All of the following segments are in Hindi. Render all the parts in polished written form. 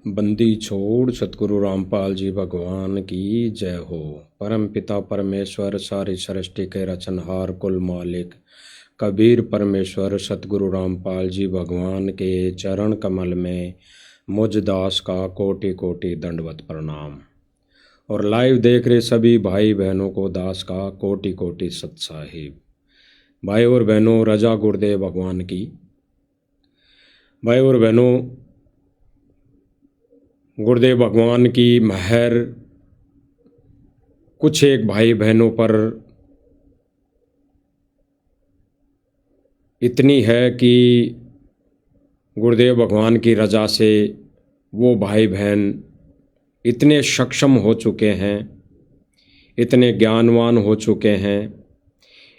बंदी छोड़ सतगुरु रामपाल जी भगवान की जय हो। परम पिता परमेश्वर सारी सृष्टि के रचनहार कुल मालिक कबीर परमेश्वर सतगुरु रामपाल जी भगवान के चरण कमल में मुझ दास का कोटि कोटि दंडवत प्रणाम। और लाइव देख रहे सभी भाई बहनों को दास का कोटि कोटि सत साहिब। भाई और बहनों, रजा गुरुदेव भगवान की। भाई और बहनों, गुरुदेव भगवान की महर कुछ एक भाई बहनों पर इतनी है कि गुरुदेव भगवान की रजा से वो भाई बहन इतने सक्षम हो चुके हैं, इतने ज्ञानवान हो चुके हैं,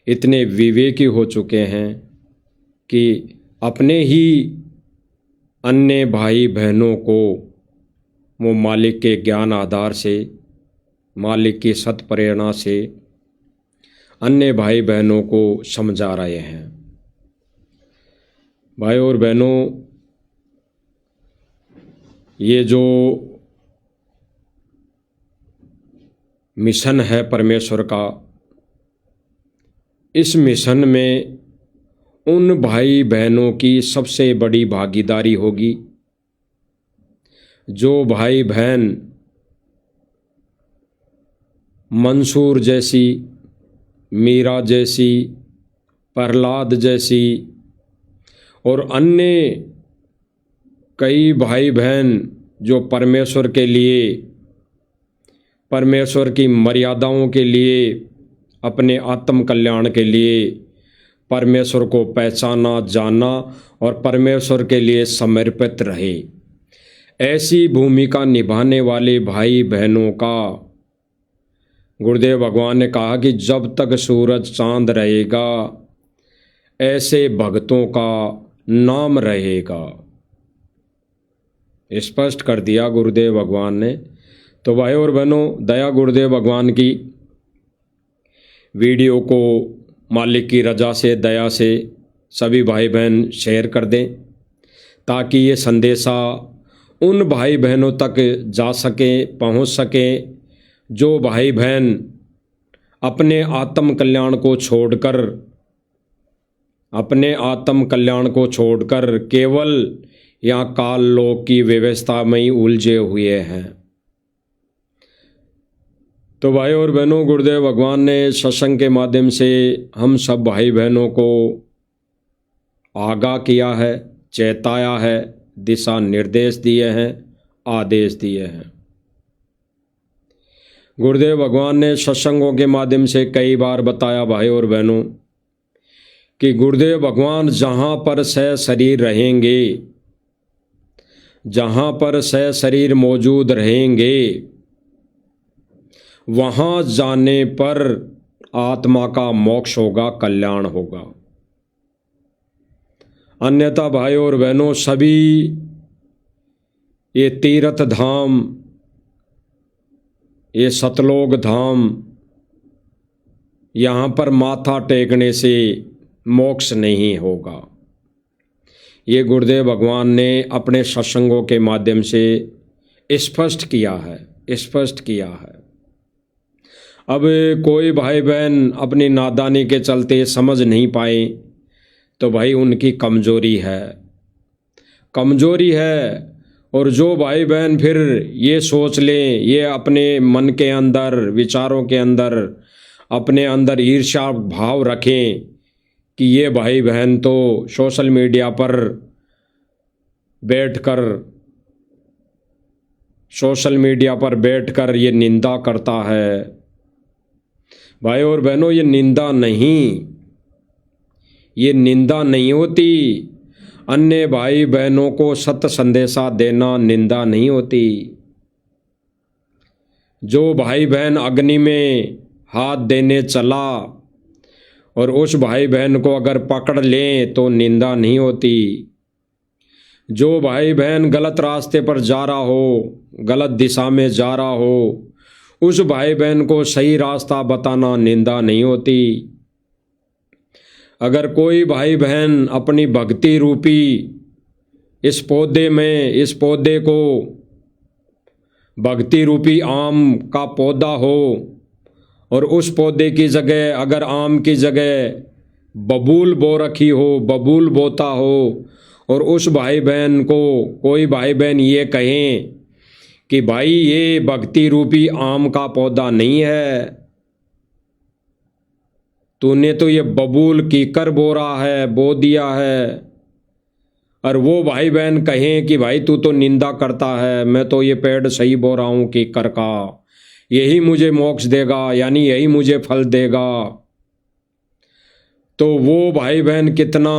इतने विवेकी हो चुके हैं कि अपने ही अन्य भाई बहनों को वो मालिक के ज्ञान आधार से, मालिक की सत प्रेरणा से अन्य भाई बहनों को समझा रहे हैं। भाई और बहनों, ये जो मिशन है परमेश्वर का, इस मिशन में उन भाई बहनों की सबसे बड़ी भागीदारी होगी जो भाई बहन मंसूर जैसी, मीरा जैसी, प्रहलाद जैसी और अन्य कई भाई बहन जो परमेश्वर के लिए, परमेश्वर की मर्यादाओं के लिए, अपने आत्म कल्याण के लिए परमेश्वर को पहचाना, जाना और परमेश्वर के लिए समर्पित रहे, ऐसी भूमिका निभाने वाले भाई बहनों का गुरुदेव भगवान ने कहा कि जब तक सूरज चांद रहेगा ऐसे भक्तों का नाम रहेगा। स्पष्ट कर दिया गुरुदेव भगवान ने। तो भाई और बहनों, दया गुरुदेव भगवान की वीडियो को मालिक की रजा से, दया से सभी भाई बहन शेयर कर दें ताकि ये संदेशा उन भाई बहनों तक जा सके, पहुंच सके जो भाई बहन अपने आत्म कल्याण को छोड़कर, अपने आत्म कल्याण को छोड़कर केवल यहाँ काल लोक की व्यवस्था में ही उलझे हुए हैं। तो भाई और बहनों, गुरुदेव भगवान ने सत्संग के माध्यम से हम सब भाई बहनों को आगाह किया है, चेताया है, दिशा निर्देश दिए हैं, आदेश दिए हैं। गुरुदेव भगवान ने सत्संगों के माध्यम से कई बार बताया भाई और बहनों कि गुरुदेव भगवान जहाँ पर सह शरीर रहेंगे, जहाँ पर सह शरीर मौजूद रहेंगे, वहाँ जाने पर आत्मा का मोक्ष होगा, कल्याण होगा। अन्यथा भाई और बहनों, सभी ये तीर्थ धाम, ये सतलोक धाम, यहाँ पर माथा टेकने से मोक्ष नहीं होगा। ये गुरुदेव भगवान ने अपने सत्संगों के माध्यम से स्पष्ट किया है, स्पष्ट किया है। अब कोई भाई बहन अपनी नादानी के चलते समझ नहीं पाए तो भाई उनकी कमजोरी है, कमजोरी है। और जो भाई बहन फिर ये सोच लें, ये अपने मन के अंदर, विचारों के अंदर, अपने अंदर ईर्ष्या भाव रखें कि ये भाई बहन तो सोशल मीडिया पर बैठकर ये निंदा करता है। भाई और बहनों, ये निंदा नहीं होती। अन्य भाई बहनों को सत्य संदेशा देना निंदा नहीं होती। जो भाई बहन अग्नि में हाथ देने चला और उस भाई बहन को अगर पकड़ लें तो निंदा नहीं होती। जो भाई बहन गलत रास्ते पर जा रहा हो, गलत दिशा में जा रहा हो, उस भाई बहन को सही रास्ता बताना निंदा नहीं होती। अगर कोई भाई बहन अपनी भक्ति रूपी इस पौधे को भक्ति रूपी आम का पौधा हो और उस पौधे की जगह अगर आम की जगह बबूल बो रखी हो, बबूल बोता हो, और उस भाई बहन को कोई भाई बहन ये कहें कि भाई ये भक्ति रूपी आम का पौधा नहीं है, तूने तो ये बबूल कीकर बो रहा है, बो दिया है, और वो भाई बहन कहें कि भाई तू तो निंदा करता है, मैं तो ये पेड़ सही बो रहा हूँ कीकर का, यही मुझे मोक्ष देगा, यानी यही मुझे फल देगा, तो वो भाई बहन कितना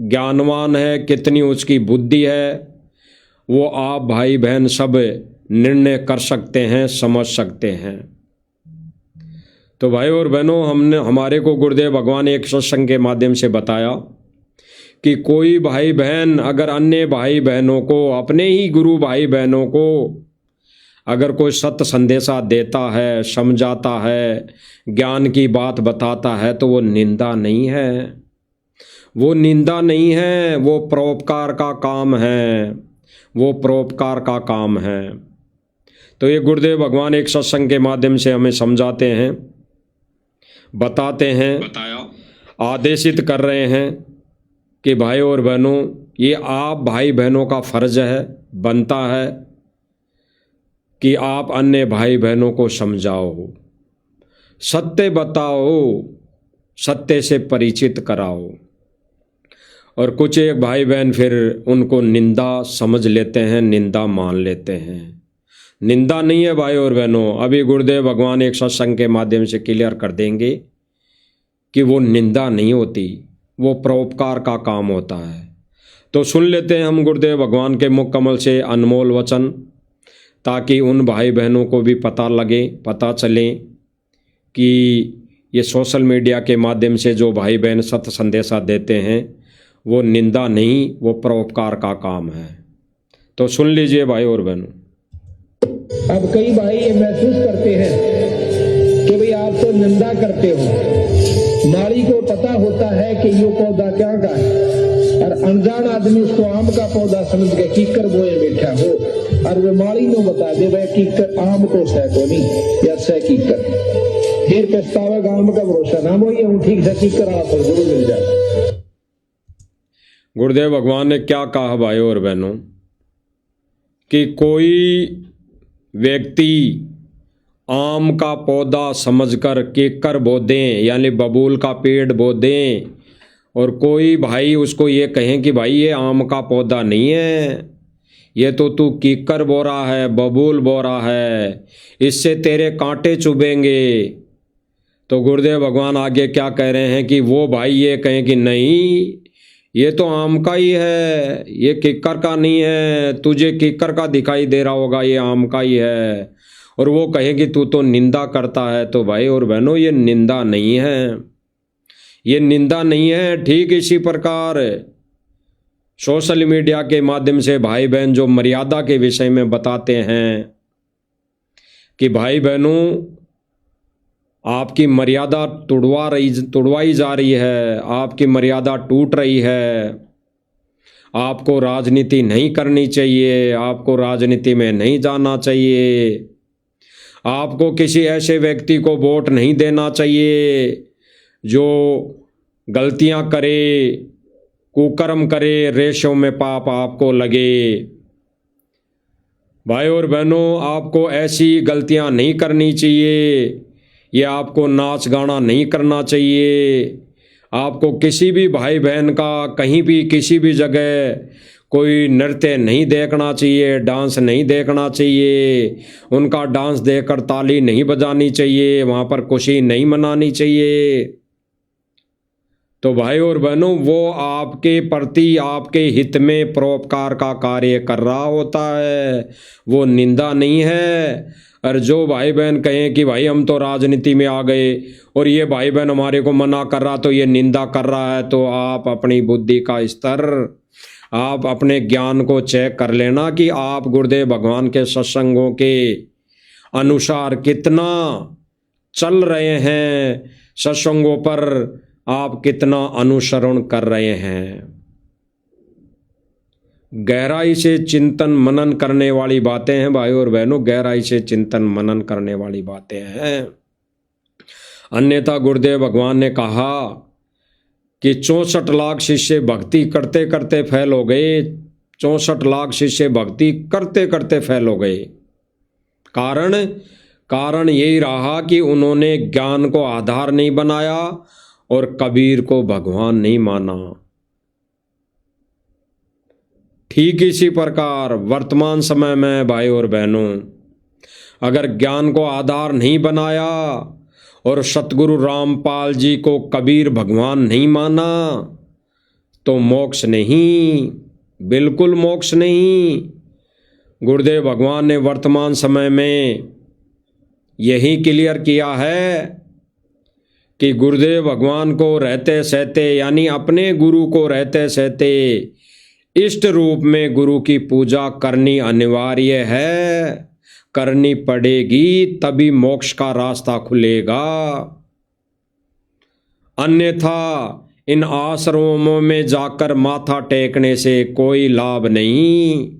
ज्ञानवान है, कितनी उसकी बुद्धि है, वो आप भाई बहन सब निर्णय कर सकते हैं, समझ सकते हैं। तो भाई और बहनों, हमारे को गुरुदेव भगवान एक सत्संग के माध्यम से बताया कि कोई भाई बहन अगर अन्य भाई बहनों को, अपने ही गुरु भाई बहनों को अगर कोई सत्य संदेशा देता है, समझाता है, ज्ञान की बात बताता है, तो वो निंदा नहीं है, वो निंदा नहीं है, वो परोपकार का काम है, वो परोपकार का काम है। तो ये गुरुदेव भगवान एक सत्संग के माध्यम से हमें समझाते हैं, बताते हैं, आदेशित कर रहे हैं कि भाई और बहनों, ये आप भाई बहनों का फर्ज है, बनता है कि आप अन्य भाई बहनों को समझाओ, सत्य बताओ, सत्य से परिचित कराओ। और कुछ एक भाई बहन फिर उनको निंदा समझ लेते हैं, निंदा मान लेते हैं। निंदा नहीं है भाई और बहनों, अभी गुरुदेव भगवान एक सत्संग के माध्यम से क्लियर कर देंगे कि वो निंदा नहीं होती, वो परोपकार का काम होता है। तो सुन लेते हैं हम गुरुदेव भगवान के मुख कमल से अनमोल वचन, ताकि उन भाई बहनों को भी पता लगे, पता चले कि ये सोशल मीडिया के माध्यम से जो भाई बहन सत्य संदेशा देते हैं वो निंदा नहीं, वो परोपकार का काम है। तो सुन लीजिए भाई और बहनों। अब कई भाई ये महसूस करते हैं कि भाई आप तो निंदा करते हो, माली को पता होता है कि ये पौधा क्या का है, और अनजान आदमी उसको आम का पौधा समझ के कीकर बोए बैठा हो, और वो माली को बता दे भाई कीकर आम को सह को नहीं या सह कीकर, फिर पछतावेगा, आम का भरोसा ना हो, ये ठीक से कीकर आप जरूर मिल जाए। गुरुदेव भगवान ने क्या कहा भाई और बहनों कि कोई व्यक्ति आम का पौधा समझकर केकर बो दें, यानी बबूल का पेड़ बो दें, और कोई भाई उसको ये कहें कि भाई ये आम का पौधा नहीं है, ये तो तू कीकर बो रहा है, बबूल बो रहा है, इससे तेरे कांटे चुभेंगे। तो गुरुदेव भगवान आगे क्या कह रहे हैं कि वो भाई ये कहें कि नहीं, ये तो आम का ही है, ये कीकर का नहीं है, तुझे कीकर का दिखाई दे रहा होगा, ये आम का ही है, और वो कहे कि तू तो निंदा करता है। तो भाई और बहनों, ये निंदा नहीं है, ये निंदा नहीं है। ठीक इसी प्रकार सोशल मीडिया के माध्यम से भाई बहन जो मर्यादा के विषय में बताते हैं कि भाई बहनों आपकी मर्यादा तुड़वाई जा रही है, आपकी मर्यादा टूट रही है, आपको राजनीति नहीं करनी चाहिए, आपको राजनीति में नहीं जाना चाहिए, आपको किसी ऐसे व्यक्ति को वोट नहीं देना चाहिए जो गलतियां करे, कुकर्म करे, रेशों में पाप आपको लगे। भाई और बहनों, आपको ऐसी गलतियां नहीं करनी चाहिए, ये आपको नाच गाना नहीं करना चाहिए, आपको किसी भी भाई बहन का कहीं भी किसी भी जगह कोई नृत्य नहीं देखना चाहिए, डांस नहीं देखना चाहिए, उनका डांस देखकर ताली नहीं बजानी चाहिए, वहाँ पर खुशी नहीं मनानी चाहिए। तो भाई और बहनों, वो आपके प्रति आपके हित में परोपकार का कार्य कर रहा होता है, वो निंदा नहीं है। और जो भाई बहन कहें कि भाई हम तो राजनीति में आ गए और ये भाई बहन हमारे को मना कर रहा, तो ये निंदा कर रहा है, तो आप अपनी बुद्धि का स्तर, आप अपने ज्ञान को चेक कर लेना कि आप गुरुदेव भगवान के सत्संगों के अनुसार कितना चल रहे हैं, सत्संगों पर आप कितना अनुसरण कर रहे हैं। गहराई से चिंतन मनन करने वाली बातें हैं भाई और बहनों, गहराई से चिंतन मनन करने वाली बातें हैं। अन्यथा गुरुदेव भगवान ने कहा कि 64 लाख शिष्य भक्ति करते करते फेल हो गए। 64 लाख शिष्य भक्ति करते करते फेल हो गए। कारण यही रहा कि उन्होंने ज्ञान को आधार नहीं बनाया और कबीर को भगवान नहीं माना। ठीक इसी प्रकार वर्तमान समय में भाई और बहनों, अगर ज्ञान को आधार नहीं बनाया और सतगुरु रामपाल जी को कबीर भगवान नहीं माना तो मोक्ष नहीं, बिल्कुल मोक्ष नहीं। गुरुदेव भगवान ने वर्तमान समय में यही क्लियर किया है कि गुरुदेव भगवान को रहते सहते यानी अपने गुरु को रहते सहते इष्ट रूप में गुरु की पूजा करनी अनिवार्य है, करनी पड़ेगी, तभी मोक्ष का रास्ता खुलेगा। अन्यथा इन आश्रमों में जाकर माथा टेकने से कोई लाभ नहीं,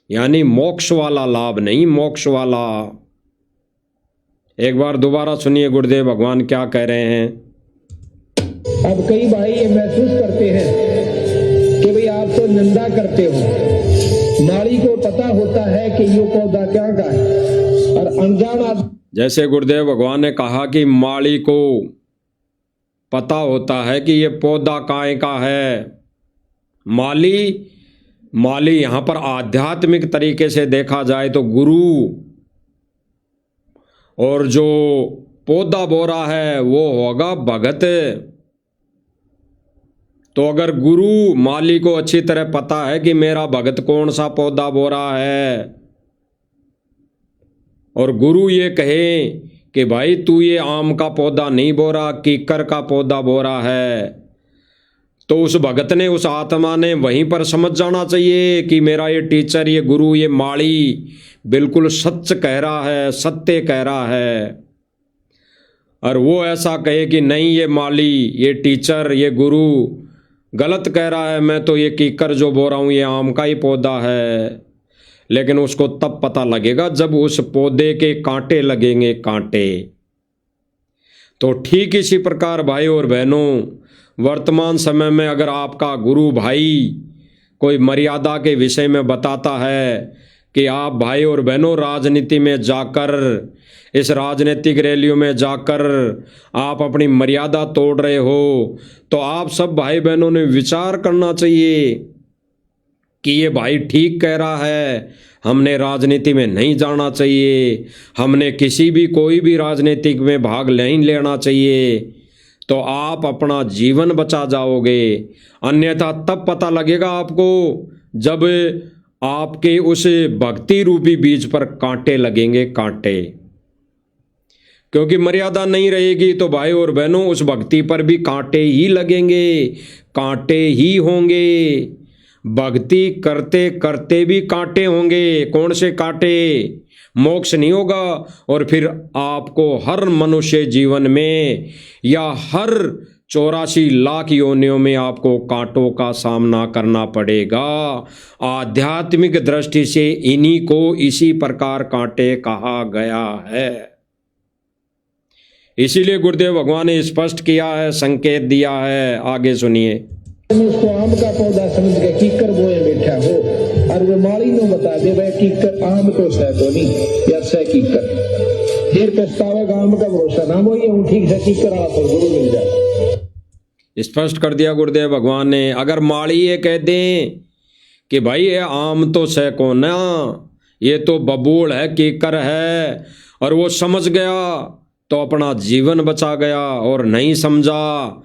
यानी मोक्ष वाला लाभ नहीं, मोक्ष वाला। एक बार दोबारा सुनिए गुरुदेव भगवान क्या कह रहे हैं। अब कई भाई ये महसूस करते हैं कि भाई आप तो निंदा करते हो, माली को पता होता है कि ये पौधा क्या का है, और अनजान आदमी, जैसे गुरुदेव भगवान ने कहा कि माली को पता होता है कि ये पौधा काय का है। माली यहाँ पर आध्यात्मिक तरीके से देखा जाए तो गुरु, और जो पौधा बो रहा है वो होगा भगत। तो अगर गुरु माली को अच्छी तरह पता है कि मेरा भगत कौन सा पौधा बो रहा है, और गुरु ये कहे कि भाई तू ये आम का पौधा नहीं बो रहा, कीकर का पौधा बो रहा है, तो उस भगत ने, उस आत्मा ने वहीं पर समझ जाना चाहिए कि मेरा ये टीचर, ये गुरु, ये माली बिल्कुल सच कह रहा है, सत्य कह रहा है। और वो ऐसा कहे कि नहीं ये माली, ये टीचर, ये गुरु गलत कह रहा है, मैं तो ये कीकर जो बो रहा हूँ ये आम का ही पौधा है। लेकिन उसको तब पता लगेगा जब उस पौधे के कांटे लगेंगे, कांटे। तो ठीक इसी प्रकार भाई और बहनों, वर्तमान समय में अगर आपका गुरु भाई कोई मर्यादा के विषय में बताता है कि आप भाई और बहनों राजनीति में जाकर, इस राजनीतिक रैलियों में जाकर आप अपनी मर्यादा तोड़ रहे हो, तो आप सब भाई बहनों ने विचार करना चाहिए कि ये भाई ठीक कह रहा है, हमने राजनीति में नहीं जाना चाहिए, हमने कोई भी राजनीतिक में भाग नहीं लेना चाहिए, तो आप अपना जीवन बचा जाओगे। अन्यथा तब पता लगेगा आपको जब आपके उस भक्ति रूपी बीज पर कांटे लगेंगे, कांटे। क्योंकि मर्यादा नहीं रहेगी तो भाई और बहनों उस भक्ति पर भी कांटे ही लगेंगे, कांटे ही होंगे। भक्ति करते करते भी कांटे होंगे। कौन से कांटे? मोक्ष नहीं होगा, और फिर आपको हर मनुष्य जीवन में या हर 84 लाख योनियों में आपको कांटों का सामना करना पड़ेगा। आध्यात्मिक दृष्टि से इन्हीं को इसी प्रकार कांटे कहा गया है। इसीलिए गुरुदेव भगवान ने स्पष्ट किया है, संकेत दिया है। आगे सुनिए। उसको आम का पौधा समझ के कीकर बोए बैठा हो, और वो माली नो बता दे भाई कीकर आम तो सह तो नहीं या सह कीकर, फिर पछतावेगा। आम का भरोसा ना वो, ये ठीक से कीकर आप जरूर मिल जाए। स्पष्ट कर दिया गुरुदेव भगवान ने। अगर माली ये कह दें कि भाई ये आम तो सह को ना, ये तो बबूल है, कीकर है, और वो समझ गया तो अपना जीवन बचा गया, और नहीं समझा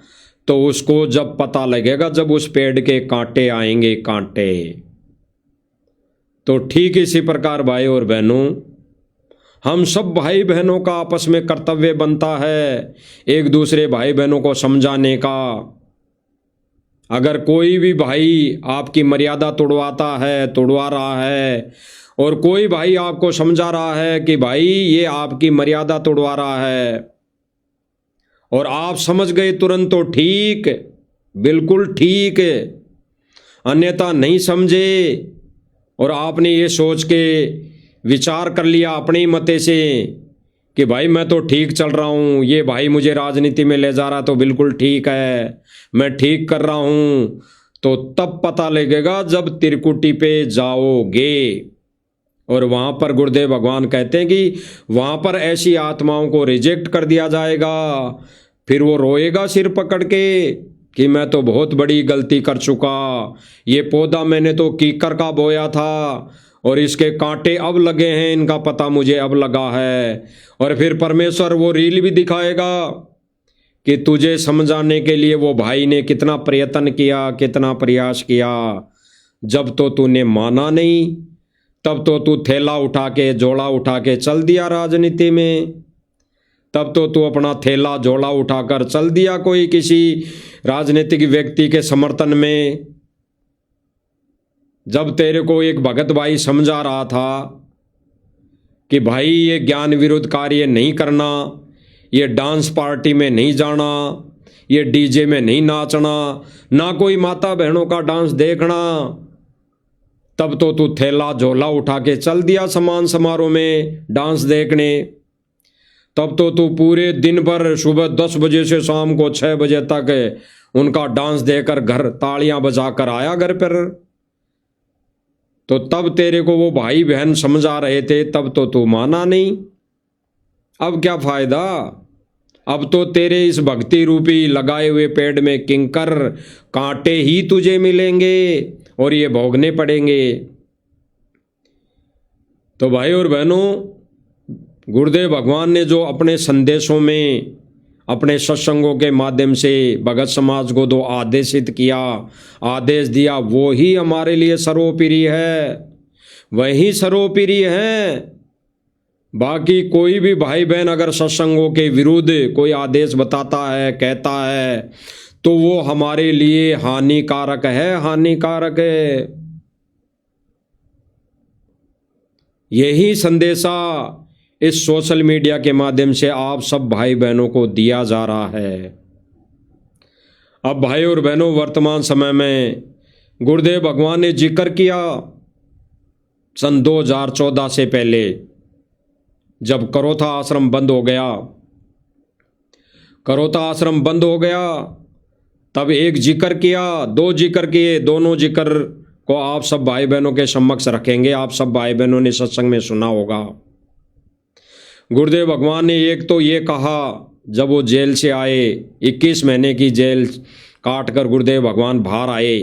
तो उसको जब पता लगेगा, जब उस पेड़ के कांटे आएंगे, कांटे। तो ठीक इसी प्रकार भाई और बहनों, हम सब भाई बहनों का आपस में कर्तव्य बनता है एक दूसरे भाई बहनों को समझाने का। अगर कोई भी भाई आपकी मर्यादा तोड़वाता है, तोड़वा रहा है, और कोई भाई आपको समझा रहा है कि भाई ये आपकी मर्यादा तोड़वा रहा है, और आप समझ गए तुरंत, तो ठीक, बिल्कुल ठीक। अन्यथा नहीं समझे और आपने ये सोच के विचार कर लिया अपने ही मते से कि भाई मैं तो ठीक चल रहा हूँ, ये भाई मुझे राजनीति में ले जा रहा तो बिल्कुल ठीक है, मैं ठीक कर रहा हूँ, तो तब पता लगेगा जब त्रिकुटी पे जाओगे। और वहाँ पर गुरुदेव भगवान कहते हैं कि वहाँ पर ऐसी आत्माओं को रिजेक्ट कर दिया जाएगा। फिर वो रोएगा सिर पकड़ के कि मैं तो बहुत बड़ी गलती कर चुका, ये पौधा मैंने तो कीकर का बोया था और इसके कांटे अब लगे हैं, इनका पता मुझे अब लगा है। और फिर परमेश्वर वो रील भी दिखाएगा कि तुझे समझाने के लिए वो भाई ने कितना प्रयत्न किया, कितना प्रयास किया, जब तो तूने माना नहीं तब तो तू थैला उठा के झोला उठा के चल दिया राजनीति में, तब तो तू अपना थैला झोला उठाकर चल दिया कोई किसी राजनीतिक व्यक्ति के समर्थन में। जब तेरे को एक भगत भाई समझा रहा था कि भाई ये ज्ञान विरुद्ध कार्य नहीं करना, ये डांस पार्टी में नहीं जाना, ये डीजे में नहीं नाचना, ना कोई माता बहनों का डांस देखना, तब तो तू थैला झोला उठा के चल दिया समान समारोह में डांस देखने। तब तो तू पूरे दिन भर सुबह 10 बजे से शाम को 6 बजे तक उनका डांस देकर घर तालियां बजाकर आया घर पर। तो तब तेरे को वो भाई बहन समझा रहे थे, तब तो तू माना नहीं। अब क्या फायदा, अब तो तेरे इस भक्ति रूपी लगाए हुए पेड़ में किंकर कांटे ही तुझे मिलेंगे और ये भोगने पड़ेंगे। तो भाई और बहनों, गुरुदेव भगवान ने जो अपने संदेशों में अपने सत्संगों के माध्यम से भगत समाज को जो आदेशित किया, आदेश दिया, वो ही हमारे लिए सर्वोपरि है, वही सर्वोपरि है। बाकी कोई भी भाई बहन अगर सत्संगों के विरुद्ध कोई आदेश बताता है, कहता है, तो वो हमारे लिए हानिकारक है, हानिकारक है। यही संदेशा इस सोशल मीडिया के माध्यम से आप सब भाई बहनों को दिया जा रहा है। अब भाई और बहनों, वर्तमान समय में गुरुदेव भगवान ने जिक्र किया सन 2014 से पहले जब करोथा आश्रम बंद हो गया, करोथा आश्रम बंद हो गया, तब एक जिक्र किया, 2 जिक्र किए, दोनों जिक्र को आप सब भाई बहनों के समक्ष रखेंगे। आप सब भाई बहनों ने सत्संग में सुना होगा। गुरुदेव भगवान ने एक तो ये कहा, जब वो जेल से आए, 21 महीने की जेल काट कर गुरुदेव भगवान बाहर आए,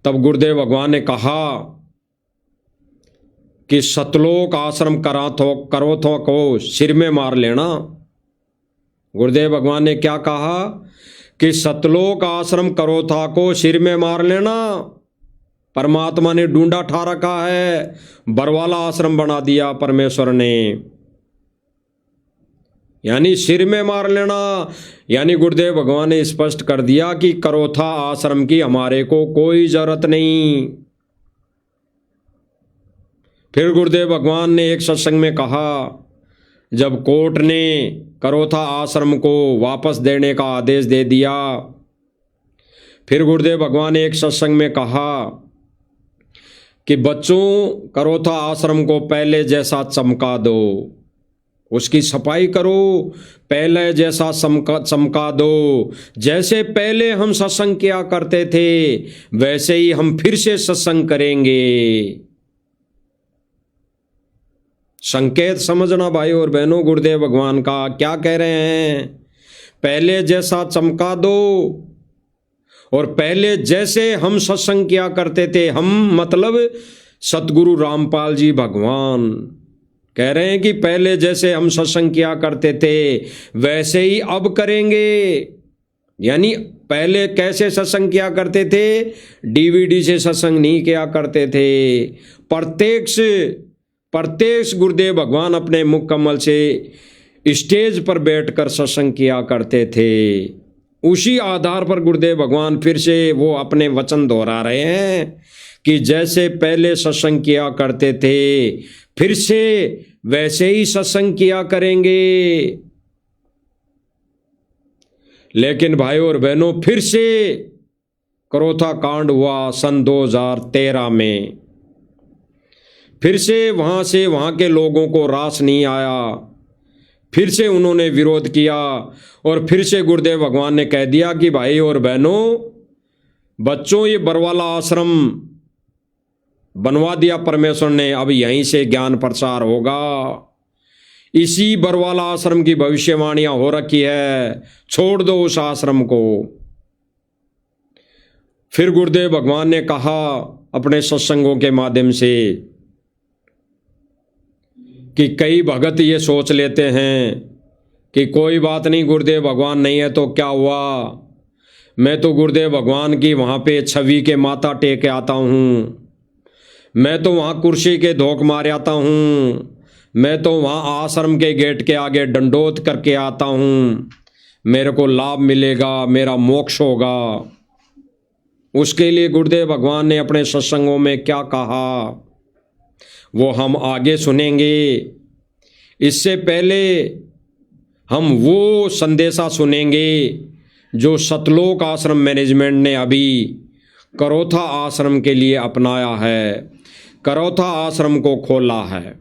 तब गुरुदेव भगवान ने कहा कि सतलोक आश्रम करोथों को सिर में मार लेना। गुरुदेव भगवान ने क्या कहा कि सतलोक आश्रम करोथा को सिर में मार लेना। परमात्मा ने ढूंढा ठा रखा है, बरवाला आश्रम बना दिया परमेश्वर ने, यानी सिर में मार लेना। यानी गुरुदेव भगवान ने स्पष्ट कर दिया कि करोथा आश्रम की हमारे को कोई जरूरत नहीं। फिर गुरुदेव भगवान ने एक सत्संग में कहा, जब कोर्ट ने करोथा आश्रम को वापस देने का आदेश दे दिया, फिर गुरुदेव भगवान ने एक सत्संग में कहा कि बच्चों, करोथा आश्रम को पहले जैसा चमका दो, उसकी सफाई करो, पहले जैसा चमका दो। जैसे पहले हम सत्संग किया करते थे वैसे ही हम फिर से सत्संग करेंगे। संकेत समझना भाई और बहनों, गुरुदेव भगवान का क्या कह रहे हैं, पहले जैसा चमका दो। और पहले जैसे हम सत्संग किया करते थे, हम मतलब सतगुरु रामपाल जी भगवान कह रहे हैं कि पहले जैसे हम सत्संग किया करते थे वैसे ही अब करेंगे। यानी पहले कैसे सत्संग किया करते थे, डीवीडी से सत्संग नहीं किया करते थे, प्रत्यक्ष गुरुदेव भगवान अपने मुख कमल से स्टेज पर बैठकर सत्संग किया करते थे। उसी आधार पर गुरुदेव भगवान फिर से वो अपने वचन दोहरा रहे हैं कि जैसे पहले सत्संग किया करते थे फिर से वैसे ही सत्संग किया करेंगे। लेकिन भाइयों और बहनों, फिर से करोथा कांड हुआ सन 2013 में। फिर से वहाँ के लोगों को रास नहीं आया, फिर से उन्होंने विरोध किया और फिर से गुरुदेव भगवान ने कह दिया कि भाई और बहनों, बच्चों, ये बरवाला आश्रम बनवा दिया परमेश्वर ने, अब यहीं से ज्ञान प्रचार होगा। इसी बरवाला आश्रम की भविष्यवाणियां हो रखी है, छोड़ दो उस आश्रम को। फिर गुरुदेव भगवान ने कहा अपने सत्संगों के माध्यम से कि कई भगत ये सोच लेते हैं कि कोई बात नहीं, गुरुदेव भगवान नहीं है तो क्या हुआ, मैं तो गुरुदेव भगवान की वहाँ पे छवि के माथा टेक के आता हूँ, मैं तो वहाँ कुर्सी के धोख मार आता हूँ, मैं तो वहाँ आश्रम के गेट के आगे दंडोत करके आता हूँ, मेरे को लाभ मिलेगा, मेरा मोक्ष होगा। उसके लिए गुरुदेव भगवान ने अपने सत्संगों में क्या कहा वो हम आगे सुनेंगे। इससे पहले हम वो संदेशा सुनेंगे जो सतलोक आश्रम मैनेजमेंट ने अभी करोथा आश्रम के लिए अपनाया है, करोथा आश्रम को खोला है।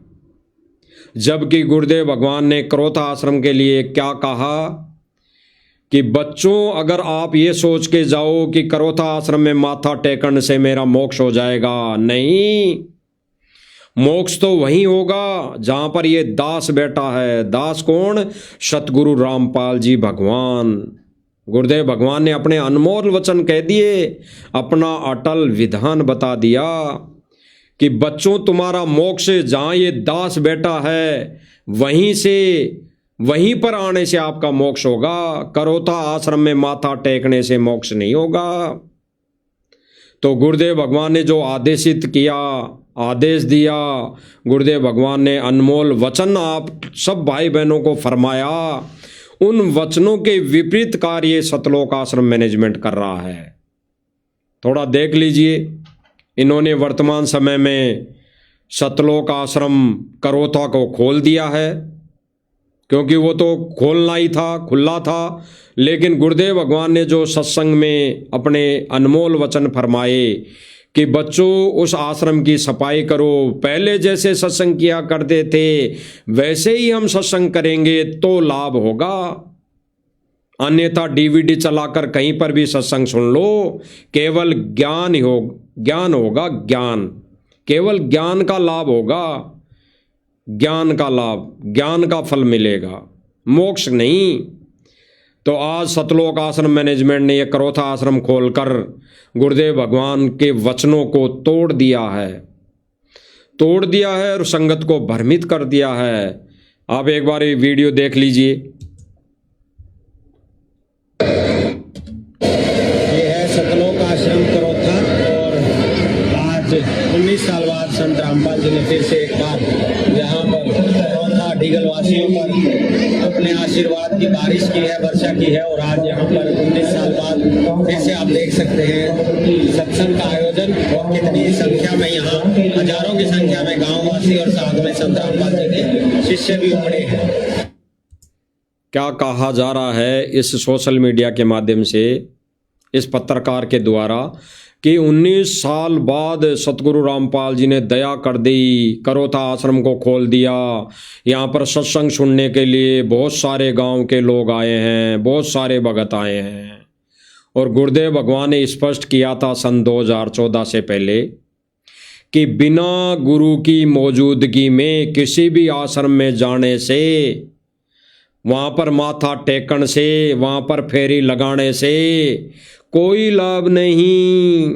जबकि गुरुदेव भगवान ने करोथा आश्रम के लिए क्या कहा कि बच्चों, अगर आप ये सोच के जाओ कि करोथा आश्रम में माथा टेकने से मेरा मोक्ष हो जाएगा, नहीं, मोक्ष तो वहीं होगा जहां पर ये दास बैठा है। दास कौन? सतगुरु रामपाल जी भगवान। गुरुदेव भगवान ने अपने अनमोल वचन कह दिए, अपना अटल विधान बता दिया कि बच्चों, तुम्हारा मोक्ष जहां ये दास बैठा है वहीं पर आने से आपका मोक्ष होगा। करोथा आश्रम में माथा टेकने से मोक्ष नहीं होगा। तो गुरुदेव भगवान ने जो आदेशित किया, आदेश दिया, गुरुदेव भगवान ने अनमोल वचन आप सब भाई बहनों को फरमाया, उन वचनों के विपरीत कार्य सतलोक आश्रम मैनेजमेंट कर रहा है। थोड़ा देख लीजिए, इन्होंने वर्तमान समय में सतलोक आश्रम करोथा को खोल दिया है, क्योंकि वो तो खोलना ही था, खुला था। लेकिन गुरुदेव भगवान ने जो सत्संग में अपने अनमोल वचन फरमाए कि बच्चों, उस आश्रम की सफाई करो, पहले जैसे सत्संग किया करते थे वैसे ही हम सत्संग करेंगे तो लाभ होगा, अन्यथा डीवीडी चलाकर कहीं पर भी सत्संग सुन लो, केवल ज्ञान होगा, ज्ञान, केवल ज्ञान का लाभ होगा, ज्ञान का लाभ, ज्ञान का फल मिलेगा, मोक्ष नहीं। तो आज सतलोक आश्रम मैनेजमेंट ने यह करोथा आश्रम खोलकर गुरुदेव भगवान के वचनों को तोड़ दिया है और संगत को भ्रमित कर दिया है। आप एक बार ये वीडियो देख लीजिए। ये है सतलोक आश्रम करोथा, और आज 19 साल बाद संत रामपाल जी ने फिर से एक बार यहाँ पर करोथा डीगल वासियों पर अपने आशीर्वाद की बारिश की है, वर्षा की है। और आज यहाँ पर 19 साल बाद फिर से आप देख सकते हैं सत्संग का आयोजन, और कितनी संख्या में यहाँ, हजारों की संख्या में गांववासी और साथ में संत रामपाल जी के शिष्य भी उमड़े हैं। क्या कहा जा रहा है इस सोशल मीडिया के माध्यम से, इस पत्रकार के द्वारा, कि 19 साल बाद सतगुरु रामपाल जी ने दया कर दी, करोथा आश्रम को खोल दिया। यहाँ पर सत्संग सुनने के लिए बहुत सारे गांव के लोग आए हैं, बहुत सारे भगत आए हैं। और गुरुदेव भगवान ने स्पष्ट किया था सन 2014 से पहले कि बिना गुरु की मौजूदगी में किसी भी आश्रम में जाने से, वहाँ पर माथा टेकन से, वहाँ पर फेरी लगाने से कोई लाभ नहीं,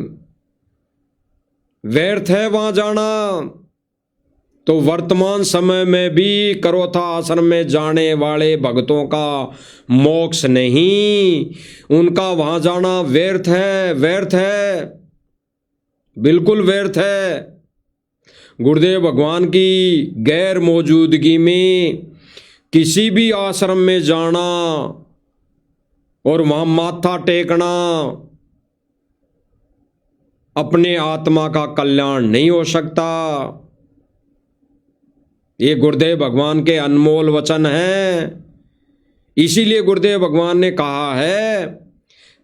व्यर्थ है वहाँ जाना। तो वर्तमान समय में भी करोथा आश्रम में जाने वाले भक्तों का मोक्ष नहीं, उनका वहाँ जाना व्यर्थ है, व्यर्थ है, बिल्कुल व्यर्थ है। गुरुदेव भगवान की गैर मौजूदगी में किसी भी आश्रम में जाना और वहाँ माथा टेकना अपने आत्मा का कल्याण नहीं हो सकता। ये गुरुदेव भगवान के अनमोल वचन हैं। इसीलिए गुरुदेव भगवान ने कहा है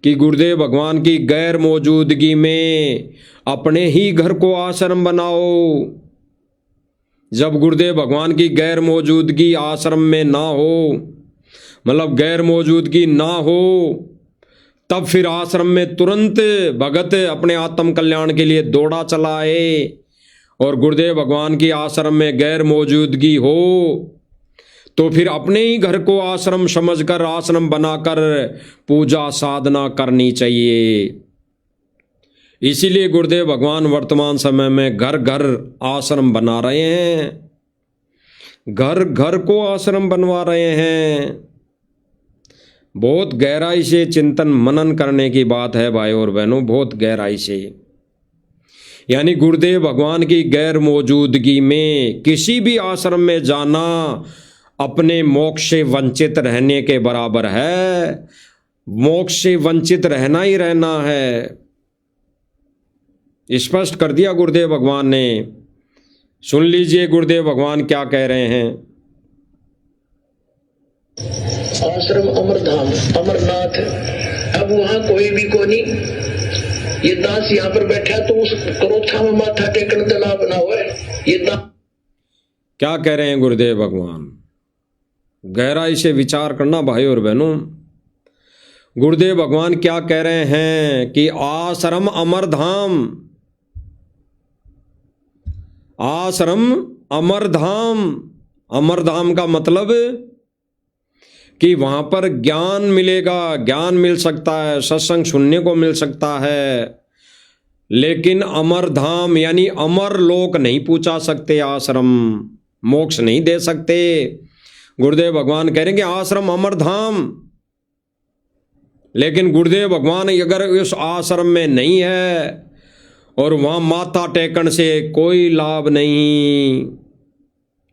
कि गुरुदेव भगवान की गैर मौजूदगी में अपने ही घर को आश्रम बनाओ। जब गुरुदेव भगवान की गैर मौजूदगी आश्रम में ना हो, मतलब गैर मौजूदगी ना हो, तब फिर आश्रम में तुरंत भगत अपने आत्म कल्याण के लिए दौड़ा चला आए। और गुरुदेव भगवान की आश्रम में गैर मौजूदगी हो तो फिर अपने ही घर को आश्रम समझकर, आश्रम बनाकर पूजा साधना करनी चाहिए। इसीलिए गुरुदेव भगवान वर्तमान समय में घर घर आश्रम बना रहे हैं, घर घर को आश्रम बनवा रहे हैं। बहुत गहराई से चिंतन मनन करने की बात है भाई और बहनों, बहुत गहराई से। यानी गुरुदेव भगवान की गैर मौजूदगी में किसी भी आश्रम में जाना अपने मोक्ष से वंचित रहने के बराबर है। मोक्ष से वंचित रहना ही रहना है, स्पष्ट कर दिया गुरुदेव भगवान ने। सुन लीजिए गुरुदेव भगवान क्या कह रहे हैं। आश्रम अमरधाम अमरनाथ, अब वहां कोई भी को नहीं। ये दास यहाँ पर बैठा तो उस करोथा में माथा टेकने तालाब बना हुआ है। ये दास क्या कह रहे हैं गुरुदेव भगवान, गहराई से विचार करना भाई और बहनों। गुरुदेव भगवान क्या कह रहे हैं कि आश्रम अमरधाम, आश्रम अमरधाम। अमरधाम का मतलब कि वहां पर ज्ञान मिलेगा, ज्ञान मिल सकता है, सत्संग सुनने को मिल सकता है, लेकिन अमरधाम यानी अमर लोक नहीं पूछा सकते, आश्रम मोक्ष नहीं दे सकते। गुरुदेव भगवान कह रहे हैं कि आश्रम अमरधाम, लेकिन गुरुदेव भगवान अगर उस आश्रम में नहीं है और वहां माथा टेकन से कोई लाभ नहीं,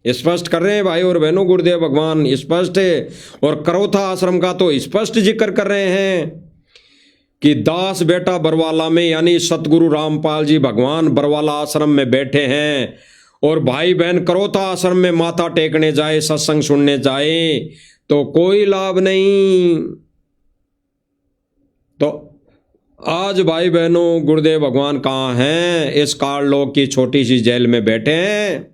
स्पष्ट कर रहे हैं भाई और बहनों गुरुदेव भगवान, स्पष्ट है। और करोथा आश्रम का तो स्पष्ट जिक्र कर रहे हैं कि दास बेटा बरवाला में, यानी सतगुरु रामपाल जी भगवान बरवाला आश्रम में बैठे हैं और भाई बहन करोथा आश्रम में माथा टेकने जाए, सत्संग सुनने जाए तो कोई लाभ नहीं। तो आज भाई बहनों गुरुदेव भगवान कहाँ हैं? इस काललोक की छोटी सी जेल में बैठे हैं।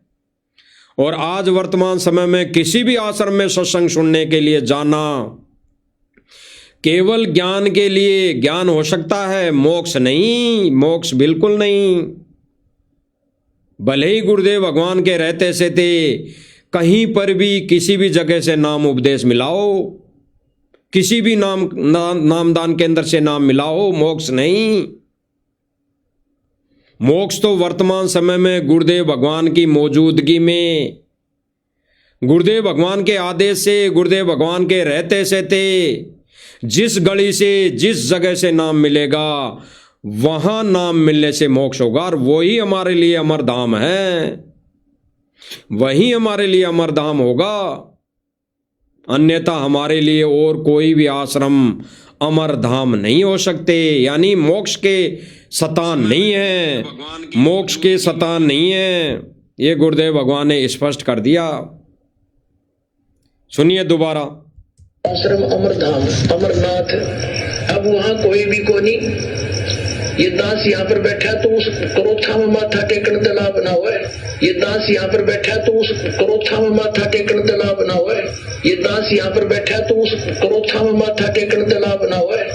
और आज वर्तमान समय में किसी भी आश्रम में सत्संग सुनने के लिए जाना केवल ज्ञान के लिए, ज्ञान हो सकता है, मोक्ष नहीं, मोक्ष बिल्कुल नहीं। भले ही गुरुदेव भगवान के रहते से थे कहीं पर भी किसी भी जगह से नाम उपदेश मिलाओ, किसी भी नामदान केंद्र से नाम मिलाओ, मोक्ष नहीं। मोक्ष तो वर्तमान समय में गुरुदेव भगवान की मौजूदगी में, गुरुदेव भगवान के आदेश से, गुरुदेव भगवान के रहते से थे। जिस गली से, जिस जगह से नाम मिलेगा वहां नाम मिलने से मोक्ष होगा, और वही हमारे लिए अमरधाम है, वही हमारे लिए अमरधाम होगा। अन्यथा हमारे लिए और कोई भी आश्रम अमरधाम नहीं हो सकते। यानी मोक्ष के सतान नहीं है, मोक्ष के सतान नहीं है, ये गुरुदेव भगवान ने स्पष्ट कर दिया। सुनिए दोबारा। आश्रम अमरधाम अमरनाथ, अब वहां कोई भी को नहीं। ये दास यहाँ पर बैठा तो उस करोथा में माथा टेकने तालाब बना हुआ है। ये दास यहाँ पर बैठा तो उस करोथा में माथा टेकने तालाब बना हुआ है। ये दास यहाँ पर बैठा तो उस करोथा में माथा टेकने तालाब बना हुआ है।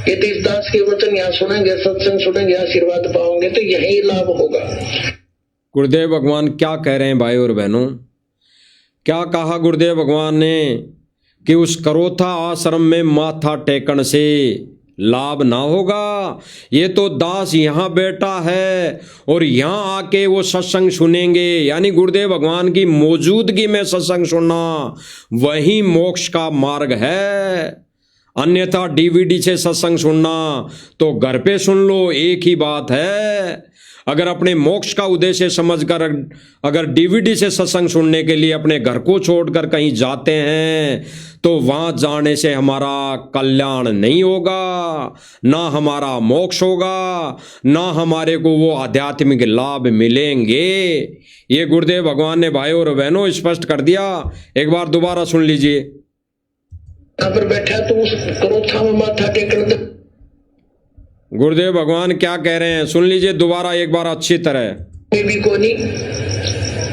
ये तो इस दास के वचन यहाँ सुनेंगे, सत्संग सुनेंगे, आशीर्वाद पाओगे तो यही लाभ होगा। गुरुदेव भगवान क्या कह रहे हैं भाई और बहनों? क्या कहा गुरुदेव भगवान ने कि उस करोथा आश्रम में माथा टेकन से लाभ ना होगा। ये तो दास यहाँ बैठा है और यहाँ आके वो सत्संग सुनेंगे, यानी गुरुदेव भगवान की मौजूदगी में सत्संग सुनना वही मोक्ष का मार्ग है। अन्यथा डीवीडी से सत्संग सुनना तो घर पे सुन लो, एक ही बात है। अगर अपने मोक्ष का उद्देश्य समझकर अगर डीवीडी से सत्संग सुनने के लिए अपने घर को छोड़कर कहीं जाते हैं तो वहां जाने से हमारा कल्याण नहीं होगा, ना हमारा मोक्ष होगा, ना हमारे को वो आध्यात्मिक लाभ मिलेंगे। ये गुरुदेव भगवान ने भाई और बहनों स्पष्ट कर दिया। एक बार दोबारा सुन लीजिए। यहाँ पर बैठा तो उस करोथा में माथा टेकने गुरुदेव भगवान क्या कह रहे हैं, सुन लीजिए दोबारा एक बार अच्छी तरह। ये भी को नहीं,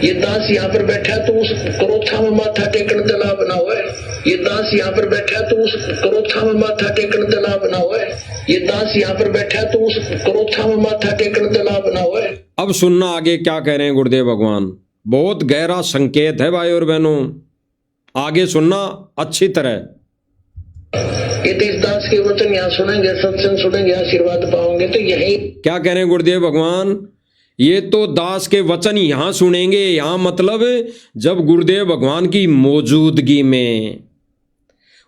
ये दास यहाँ पर बैठा तो उस क्रोथा में माथा टेकन दला बना हुआ है। ये दास यहाँ पर बैठा तो उस क्रोथा में माथा टेकन दला बना हुआ है। ये दास यहाँ पर बैठा तो उस क्रोथा में माथा टेकन दला बना हुआ है। अब सुनना आगे क्या कह रहे हैं गुरुदेव भगवान, बहुत गहरा संकेत है भाई और बहनों, आगे सुनना अच्छी तरह। ये तो इस दास के वचन यहाँ सुनेंगे, सत्संग सुनेंगे, आशीर्वाद पाओगे। तो यही क्या कह रहे हैं गुरुदेव भगवान, ये तो दास के वचन यहां सुनेंगे, यहां मतलब जब गुरुदेव भगवान की मौजूदगी में,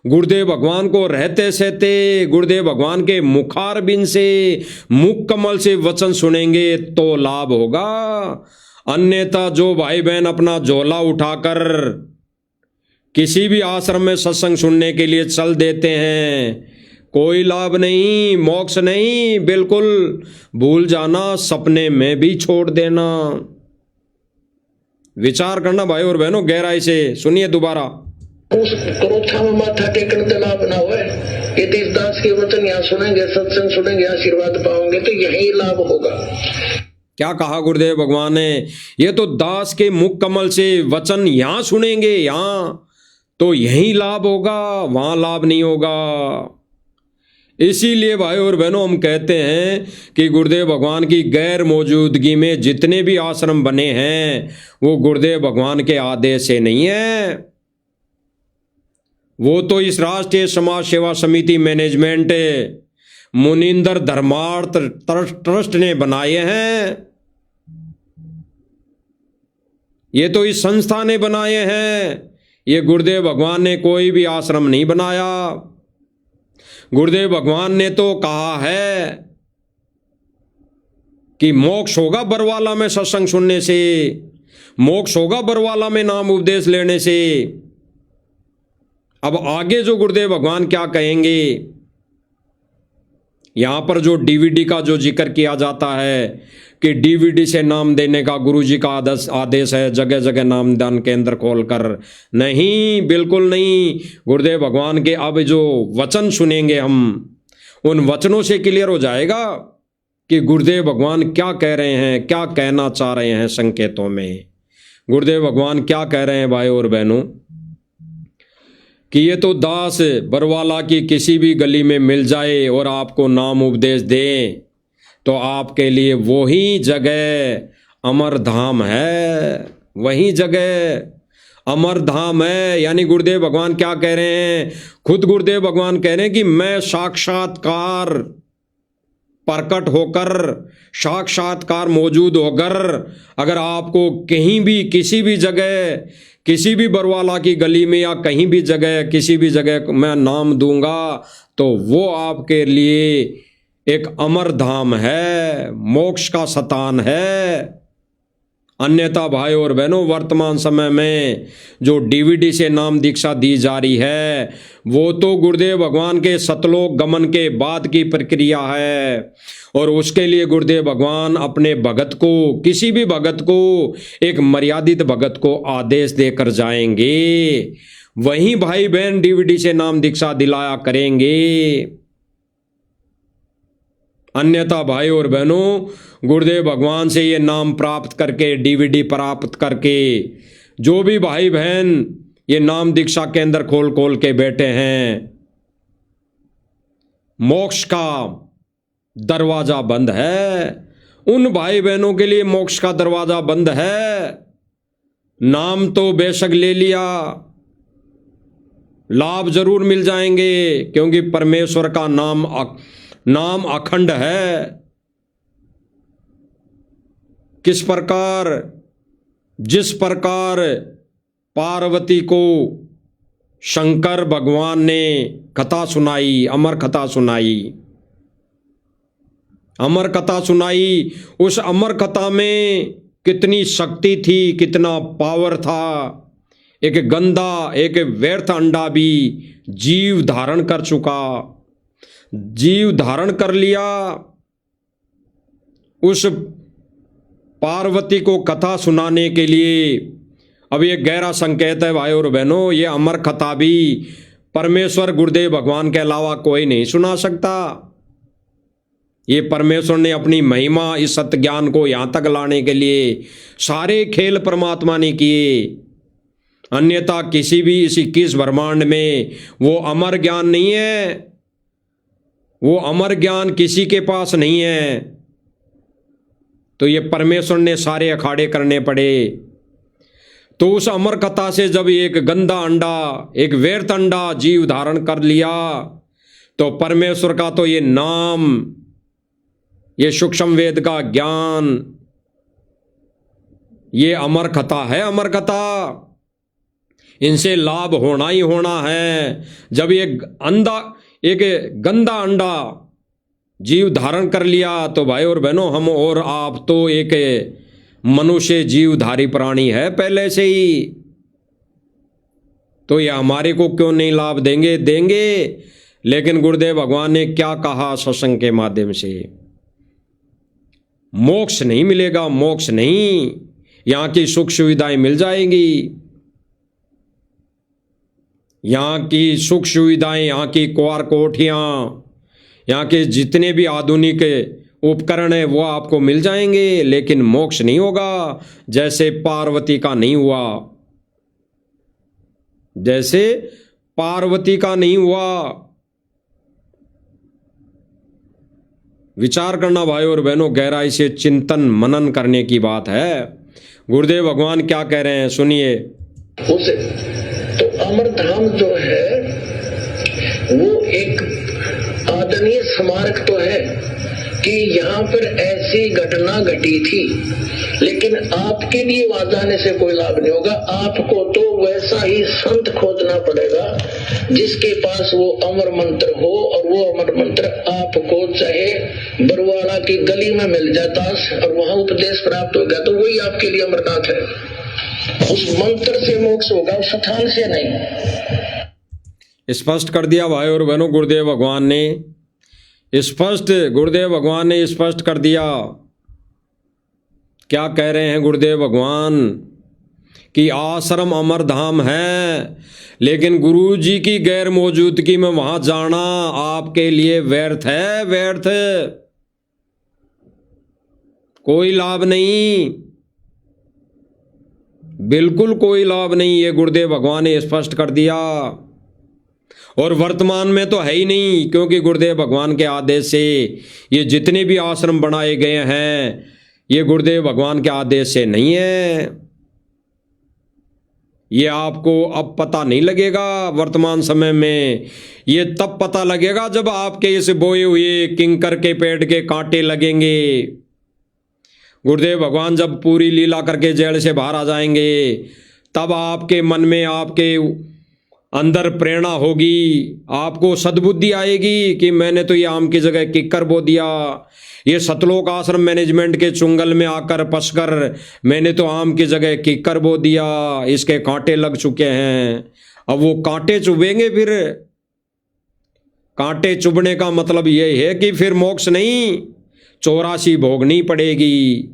गुरुदेव भगवान को रहते सहते, गुरुदेव भगवान के मुखारबिंद से, मुख कमल से वचन सुनेंगे तो लाभ होगा। अन्यथा जो भाई बहन अपना झोला उठाकर किसी भी आश्रम में सत्संग सुनने के लिए चल देते हैं, कोई लाभ नहीं, मोक्ष नहीं, बिल्कुल भूल जाना, सपने में भी छोड़ देना। विचार करना भाई और बहनों, गहराई से सुनिए दोबारा। उस क्रोथा में माथा टेकन दला बना हुआ है। ये तो इस दास के वचन यहाँ सुनेंगे, सत्संग सुनेंगे, आशीर्वाद पाओगे। तो यही लाभ होगा। क्या कहा गुरुदेव भगवान ने, ये तो दास के मुख कमल से वचन यहां सुनेंगे, यहां तो यही लाभ होगा, वहां लाभ नहीं होगा। इसीलिए भाई और बहनों हम कहते हैं कि गुरुदेव भगवान की गैर मौजूदगी में जितने भी आश्रम बने हैं वो गुरुदेव भगवान के आदेश से नहीं है, वो तो इस राष्ट्रीय समाज सेवा समिति मैनेजमेंट मुनिंदर धर्मार्थ ट्रस्ट ने बनाए हैं, ये तो इस संस्था ने बनाए हैं। ये गुरुदेव भगवान ने कोई भी आश्रम नहीं बनाया। गुरुदेव भगवान ने तो कहा है कि मोक्ष होगा बरवाला में सत्संग सुनने से, मोक्ष होगा बरवाला में नाम उपदेश लेने से। अब आगे जो गुरुदेव भगवान क्या कहेंगे, यहां पर जो डीवीडी का जो जिक्र किया जाता है कि डीवीडी से नाम देने का गुरुजी का आदेश है, जगह जगह नामदान केंद्र खोलकर, नहीं, बिल्कुल नहीं। गुरुदेव भगवान के अब जो वचन सुनेंगे हम, उन वचनों से क्लियर हो जाएगा कि गुरुदेव भगवान क्या कह रहे हैं, क्या कहना चाह रहे हैं संकेतों में। गुरुदेव भगवान क्या कह रहे हैं भाई और बहनों कि ये तो दास बरवाला की किसी भी गली में मिल जाए और आपको नाम उपदेश दे तो आपके लिए वही जगह अमर धाम है, वही जगह अमर धाम है। यानी गुरुदेव भगवान क्या कह रहे हैं, खुद गुरुदेव भगवान कह रहे हैं कि मैं साक्षात्कार प्रकट होकर, साक्षात्कार मौजूद होकर अगर आपको कहीं भी किसी भी जगह, किसी भी बरवाला की गली में या कहीं भी जगह, किसी भी जगह मैं नाम दूंगा तो वो आपके लिए एक अमर धाम है, मोक्ष का स्थान है। अन्यथा भाई और बहनों वर्तमान समय में जो डीवीडी से नाम दीक्षा दी जा रही है वो तो गुरुदेव भगवान के सतलोक गमन के बाद की प्रक्रिया है, और उसके लिए गुरुदेव भगवान अपने भगत को, किसी भी भगत को, एक मर्यादित भगत को आदेश देकर जाएंगे, वहीं भाई बहन डीवीडी से नाम दीक्षा दिलाया करेंगे। अन्यथा भाई और बहनों गुरुदेव भगवान से ये नाम प्राप्त करके, डीवीडी प्राप्त करके जो भी भाई बहन ये नाम दीक्षा केंद्र खोल खोल के बैठे हैं, मोक्ष का दरवाजा बंद है। उन भाई बहनों के लिए मोक्ष का दरवाजा बंद है। नाम तो बेशक ले लिया, लाभ जरूर मिल जाएंगे क्योंकि परमेश्वर का नाम अखंड है। किस प्रकार, जिस प्रकार पार्वती को शंकर भगवान ने कथा सुनाई, अमर कथा सुनाई, अमर कथा सुनाई, उस अमर कथा में कितनी शक्ति थी, कितना पावर था। एक गंदा, एक व्यर्थ अंडा भी जीव धारण कर चुका, जीव धारण कर लिया। उस पार्वती को कथा सुनाने के लिए अब ये गहरा संकेत है भाई और बहनों, ये अमर कथा भी परमेश्वर गुरुदेव भगवान के अलावा कोई नहीं सुना सकता। ये परमेश्वर ने अपनी महिमा इस सत्य ज्ञान को यहाँ तक लाने के लिए सारे खेल परमात्मा ने किए। अन्यथा किसी भी इस 21 ब्रह्मांड में वो अमर ज्ञान नहीं है, वो अमर ज्ञान किसी के पास नहीं है। तो ये परमेश्वर ने सारे अखाड़े करने पड़े। तो उस अमर कथा से जब एक गंदा अंडा, एक व्यर्थ अंडा जीव धारण कर लिया, तो परमेश्वर का तो ये नाम, ये सूक्ष्म वेद का ज्ञान, ये अमर कथा है, अमर कथा। इनसे लाभ होना ही होना है। जब एक गंदा अंडा जीव धारण कर लिया, तो भाई और बहनों, हम और आप तो एक मनुष्य जीवधारी प्राणी है पहले से ही। तो ये हमारे को क्यों नहीं लाभ देंगे? देंगे। लेकिन गुरुदेव भगवान ने क्या कहा सत्संग के माध्यम से? मोक्ष नहीं मिलेगा, मोक्ष नहीं। यहां की सुख सुविधाएं मिल जाएंगी, यहाँ की सुख सुविधाएं, यहाँ की कुंवर कोठियाँ, यहाँ के जितने भी आधुनिक उपकरण है वो आपको मिल जाएंगे, लेकिन मोक्ष नहीं होगा। जैसे पार्वती का नहीं हुआ, जैसे पार्वती का नहीं हुआ। विचार करना भाई और बहनों, गहराई से चिंतन मनन करने की बात है। गुरुदेव भगवान क्या कह रहे हैं, सुनिए। उसे तो अमरधाम जो है वो एक आदरणीय स्मारक तो है कि यहाँ पर ऐसी घटना घटी थी, लेकिन आपके लिए वहां जाने से कोई लाभ नहीं होगा। आपको तो वैसा ही संत खोजना पड़ेगा जिसके पास वो अमर मंत्र हो, और वो अमर मंत्र आपको चाहे बरवाड़ा की गली में मिल जाता और वहां उपदेश प्राप्त हो गया, तो वही आपके लिए अमरनाथ है। उस मंत्र से मोक्ष होगा, उस स्थान से नहीं। स्पष्ट कर दिया भाई और बहनों, गुरुदेव भगवान ने स्पष्ट कर दिया। क्या कह रहे हैं गुरुदेव भगवान? कि आश्रम अमरधाम है, लेकिन गुरु जी की गैर मौजूदगी में वहां जाना आपके लिए व्यर्थ है, व्यर्थ। कोई लाभ नहीं, बिल्कुल कोई लाभ नहीं। ये गुरुदेव भगवान ने स्पष्ट कर दिया। और वर्तमान में तो है ही नहीं, क्योंकि गुरुदेव भगवान के आदेश से ये जितने भी आश्रम बनाए गए हैं, ये गुरुदेव भगवान के आदेश से नहीं है। ये आपको अब पता नहीं लगेगा वर्तमान समय में, ये तब पता लगेगा जब आपके इस बोए हुए किंकर के पेड़ के कांटे लगेंगे। गुरुदेव भगवान जब पूरी लीला करके जेल से बाहर आ जाएंगे, तब आपके मन में, आपके अंदर प्रेरणा होगी, आपको सद्बुद्धि आएगी कि मैंने तो ये आम की जगह किक्कर बो दिया। ये सतलोक आश्रम मैनेजमेंट के चुंगल में आकर फंसकर मैंने तो आम की जगह किक्कर बो दिया, इसके कांटे लग चुके हैं। अब वो कांटे चुभेंगे, फिर कांटे चुभने का मतलब ये है कि फिर मोक्ष नहीं, 84 भोगनी पड़ेगी।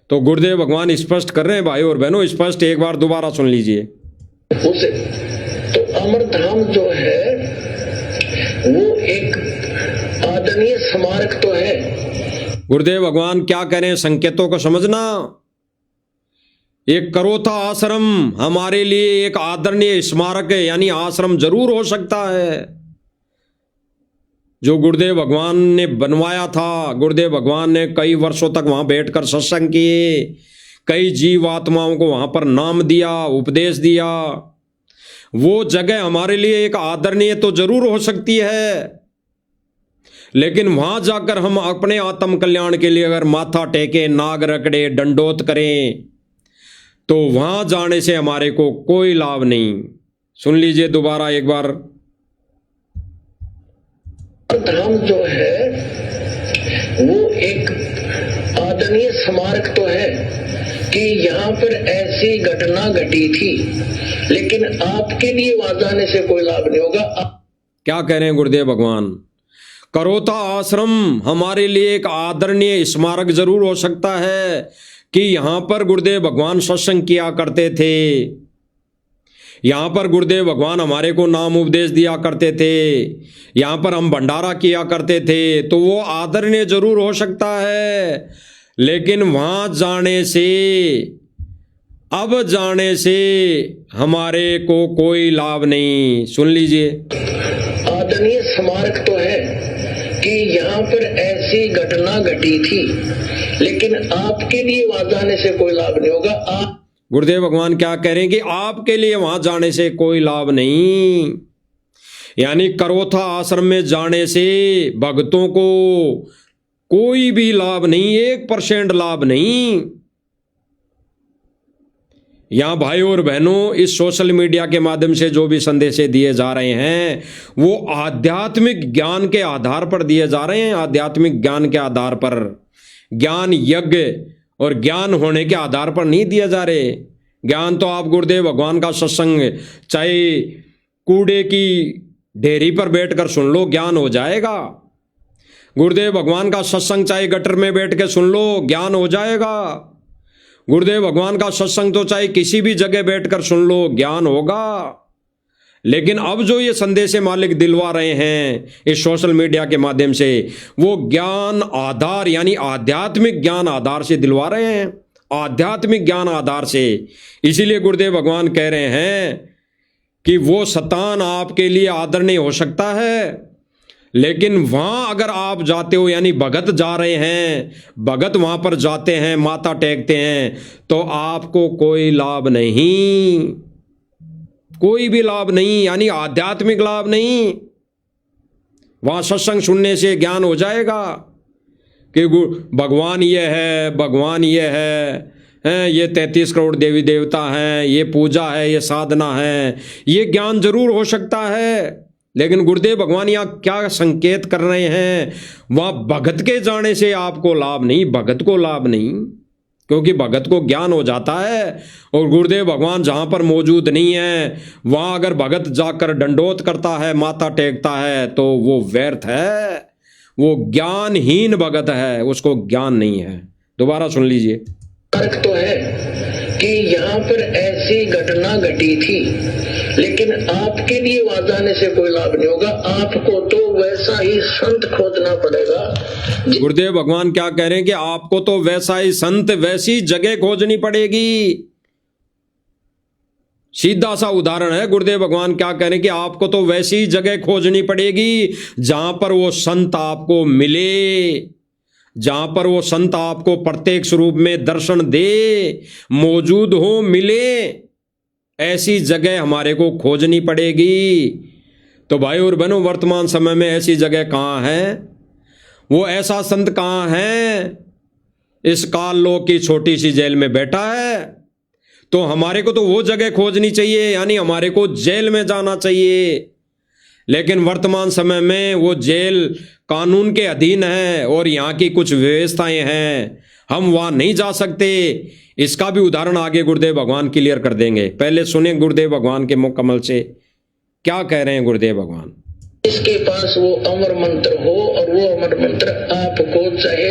तो गुरुदेव भगवान स्पष्ट कर रहे हैं भाई और बहनों, स्पष्ट एक बार दोबारा सुन लीजिए। उसे तो अमरधाम जो है वो एक आदरणीय स्मारक तो है। गुरुदेव भगवान क्या कह रहे हैं, संकेतों को समझना। एक करोथा आश्रम हमारे लिए एक आदरणीय स्मारक है, यानी आश्रम जरूर हो सकता है। जो गुरुदेव भगवान ने बनवाया था, गुरुदेव भगवान ने कई वर्षों तक वहां बैठकर सत्संग किए, कई जीव आत्माओं को वहां पर नाम दिया, उपदेश दिया। वो जगह हमारे लिए एक आदरणीय तो जरूर हो सकती है, लेकिन वहां जाकर हम अपने आत्म कल्याण के लिए अगर माथा टेके, नाग रगड़े, दंडोत करें, तो वहां जाने से हमारे को कोई लाभ नहीं। सुन लीजिए दोबारा एक बार। धाम जो है वो एक आदरणीय स्मारक तो है कि यहाँ पर ऐसी घटना घटी थी, लेकिन आपके लिए वहां जाने से कोई लाभ नहीं होगा। क्या कह रहे हैं गुरुदेव भगवान? करोथा आश्रम हमारे लिए एक आदरणीय स्मारक जरूर हो सकता है कि यहां पर गुरुदेव भगवान सत्संग किया करते थे। यहाँ पर गुरुदेव भगवान हमारे को नाम उपदेश दिया करते थे, यहाँ पर हम भंडारा किया करते थे, तो वो आदरणीय जरूर हो सकता है, लेकिन वहाँ जाने से, अब जाने से हमारे को कोई लाभ नहीं। सुन लीजिए, आदरणीय स्मारक तो है कि यहाँ पर ऐसी घटना घटी थी, लेकिन आपके लिए वहां जाने से कोई लाभ नहीं होगा। आप गुरुदेव भगवान क्या कह रहे हैं कि आपके लिए वहां जाने से कोई लाभ नहीं, यानी करोथा आश्रम में जाने से भक्तों को कोई भी लाभ नहीं, 1% लाभ नहीं। यहां भाई और बहनों, इस सोशल मीडिया के माध्यम से जो भी संदेश दिए जा रहे हैं वो आध्यात्मिक ज्ञान के आधार पर दिए जा रहे हैं, आध्यात्मिक ज्ञान के आधार पर, ज्ञान यज्ञ और ज्ञान होने के आधार पर नहीं दिए जा रहे। ज्ञान तो आप गुरुदेव भगवान का सत्संग चाहे कूड़े की ढेरी पर बैठकर सुन लो, ज्ञान हो जाएगा। गुरुदेव भगवान का सत्संग चाहे गटर में बैठ के सुन लो, ज्ञान हो जाएगा। गुरुदेव भगवान का सत्संग तो चाहे किसी भी जगह बैठकर सुन लो, ज्ञान होगा। लेकिन अब जो ये संदेश मालिक दिलवा रहे हैं इस सोशल मीडिया के माध्यम से, वो ज्ञान आधार यानी आध्यात्मिक ज्ञान आधार से दिलवा रहे हैं, आध्यात्मिक ज्ञान आधार से। इसीलिए गुरुदेव भगवान कह रहे हैं कि वो शतान आपके लिए आदरणीय हो सकता है, लेकिन वहां अगर आप जाते हो, यानी भगत जा रहे हैं, भगत वहां पर जाते हैं, माथा टेकते हैं, तो आपको कोई लाभ नहीं, कोई भी लाभ नहीं, यानी आध्यात्मिक लाभ नहीं। वहां सत्संग सुनने से ज्ञान हो जाएगा कि भगवान ये है, भगवान ये है, ये 33 करोड़ देवी देवता हैं, ये पूजा है, ये साधना है, ये ज्ञान जरूर हो सकता है। लेकिन गुरुदेव भगवान यहाँ क्या संकेत कर रहे हैं, वहां भगत के जाने से आपको लाभ नहीं, भगत को लाभ नहीं, क्योंकि भगत को ज्ञान हो जाता है। और गुरुदेव भगवान जहाँ पर मौजूद नहीं है, वहाँ अगर भगत जाकर दंडोत करता है, माथा टेकता है, तो वो व्यर्थ है, वो ज्ञानहीन भगत है, उसको ज्ञान नहीं है। दोबारा सुन लीजिए, फर्क तो है कि यहाँ पर ऐसी घटना घटी थी, लेकिन आपके लिए वहां जाने से कोई लाभ नहीं होगा। आपको तो वैसा ही संत खोजना पड़ेगा। गुरुदेव भगवान क्या कह रहे हैं कि आपको तो वैसा ही संत, वैसी जगह खोजनी पड़ेगी। सीधा सा उदाहरण है, गुरुदेव भगवान क्या कह रहे हैं कि आपको तो वैसी जगह खोजनी पड़ेगी जहां पर वो संत आपको मिले, जहां पर वो संत आपको प्रत्यक्ष रूप में दर्शन दे, मौजूद हो, मिले। ऐसी जगह हमारे को खोजनी पड़ेगी। तो भाई और बहनों, वर्तमान समय में ऐसी जगह कहाँ है, वो ऐसा संत कहाँ है? इस काल लोक की छोटी सी जेल में बैठा है। तो हमारे को तो वो जगह खोजनी चाहिए, यानी हमारे को जेल में जाना चाहिए। लेकिन वर्तमान समय में वो जेल कानून के अधीन है और यहाँ की कुछ व्यवस्थाएं हैं, हम वहाँ नहीं जा सकते। इसका भी उदाहरण आगे गुरुदेव भगवान क्लियर कर देंगे। पहले सुने गुरुदेव भगवान के मुकम्मल से क्या कह रहे हैं गुरुदेव भगवान। इसके पास वो अमर मंत्र हो, और वो अमर मंत्र आपको चाहे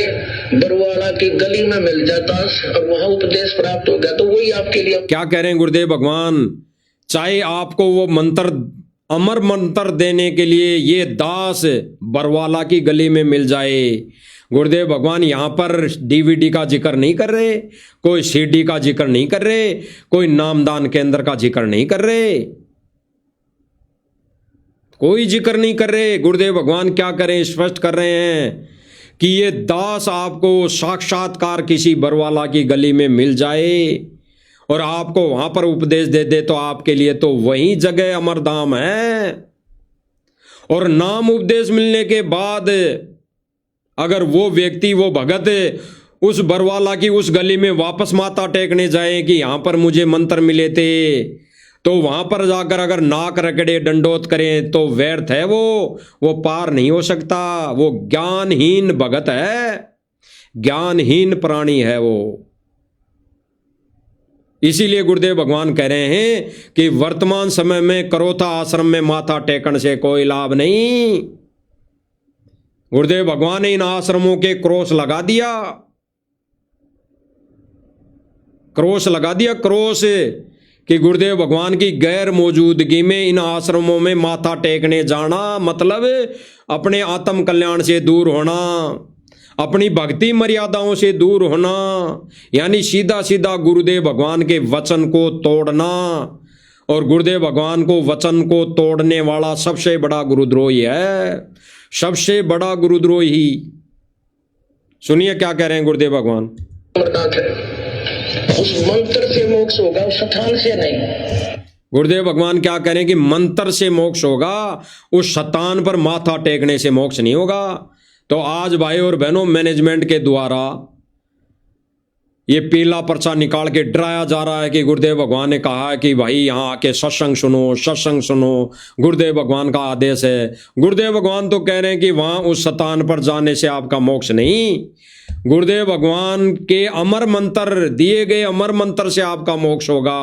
बरवाला की गली में मिल जाता और वहां उपदेश प्राप्त हो गया, तो वही आपके लिए। क्या कह रहे हैं गुरुदेव भगवान, चाहे आपको वो मंत्र, अमर मंत्र देने के लिए ये दास बरवाला की गली में मिल जाए। गुरुदेव भगवान यहाँ पर DVD का जिक्र नहीं कर रहे, कोई CD का जिक्र नहीं कर रहे, कोई नामदान केंद्र का जिक्र नहीं कर रहे, कोई जिक्र नहीं कर रहे। गुरुदेव भगवान क्या करें, स्पष्ट कर रहे हैं कि ये दास आपको साक्षात्कार किसी बरवाला की गली में मिल जाए और आपको वहां पर उपदेश दे दे, तो आपके लिए तो वही जगह अमरधाम है। और नाम उपदेश मिलने के बाद अगर वो व्यक्ति, वो भगत उस बरवाला की उस गली में वापस माथा टेकने जाए कि यहां पर मुझे मंत्र मिले थे, तो वहां पर जाकर अगर नाक रगड़े, दंडोत करें, तो व्यर्थ है, वो पार नहीं हो सकता। वो ज्ञानहीन भगत है, ज्ञानहीन प्राणी है वो। इसीलिए गुरुदेव भगवान कह रहे हैं कि वर्तमान समय में करोथा आश्रम में माथा टेकन से कोई लाभ नहीं। गुरुदेव भगवान ने इन आश्रमों के क्रॉस लगा दिया, क्रॉस लगा दिया, क्रॉस कि गुरुदेव भगवान की गैर मौजूदगी में इन आश्रमों में माथा टेकने जाना मतलब अपने आत्म कल्याण से दूर होना, अपनी भक्ति मर्यादाओं से दूर होना, यानी सीधा सीधा गुरुदेव भगवान के वचन को तोड़ना। और गुरुदेव भगवान को वचन को तोड़ने वाला सबसे बड़ा गुरुद्रोही है, सबसे बड़ा गुरुद्रोही। सुनिए क्या कह रहे हैं गुरुदेव भगवान। अमरनाथ है, उस मंत्र से मोक्ष होगा, उस शतान से नहीं। गुरुदेव भगवान क्या कह रहे हैं कि मंत्र से मोक्ष होगा, उस शतान पर माथा टेकने से मोक्ष नहीं होगा। तो आज भाई और बहनों, मैनेजमेंट के द्वारा ये पीला पर्चा निकाल के डराया जा रहा है कि गुरुदेव भगवान ने कहा है कि भाई यहाँ आके सत्संग सुनो, सत्संग सुनो, गुरुदेव भगवान का आदेश है। गुरुदेव भगवान तो कह रहे हैं कि वहाँ उस शतान पर जाने से आपका मोक्ष नहीं, गुरुदेव भगवान के अमर मंत्र, दिए गए अमर मंत्र से आपका मोक्ष होगा।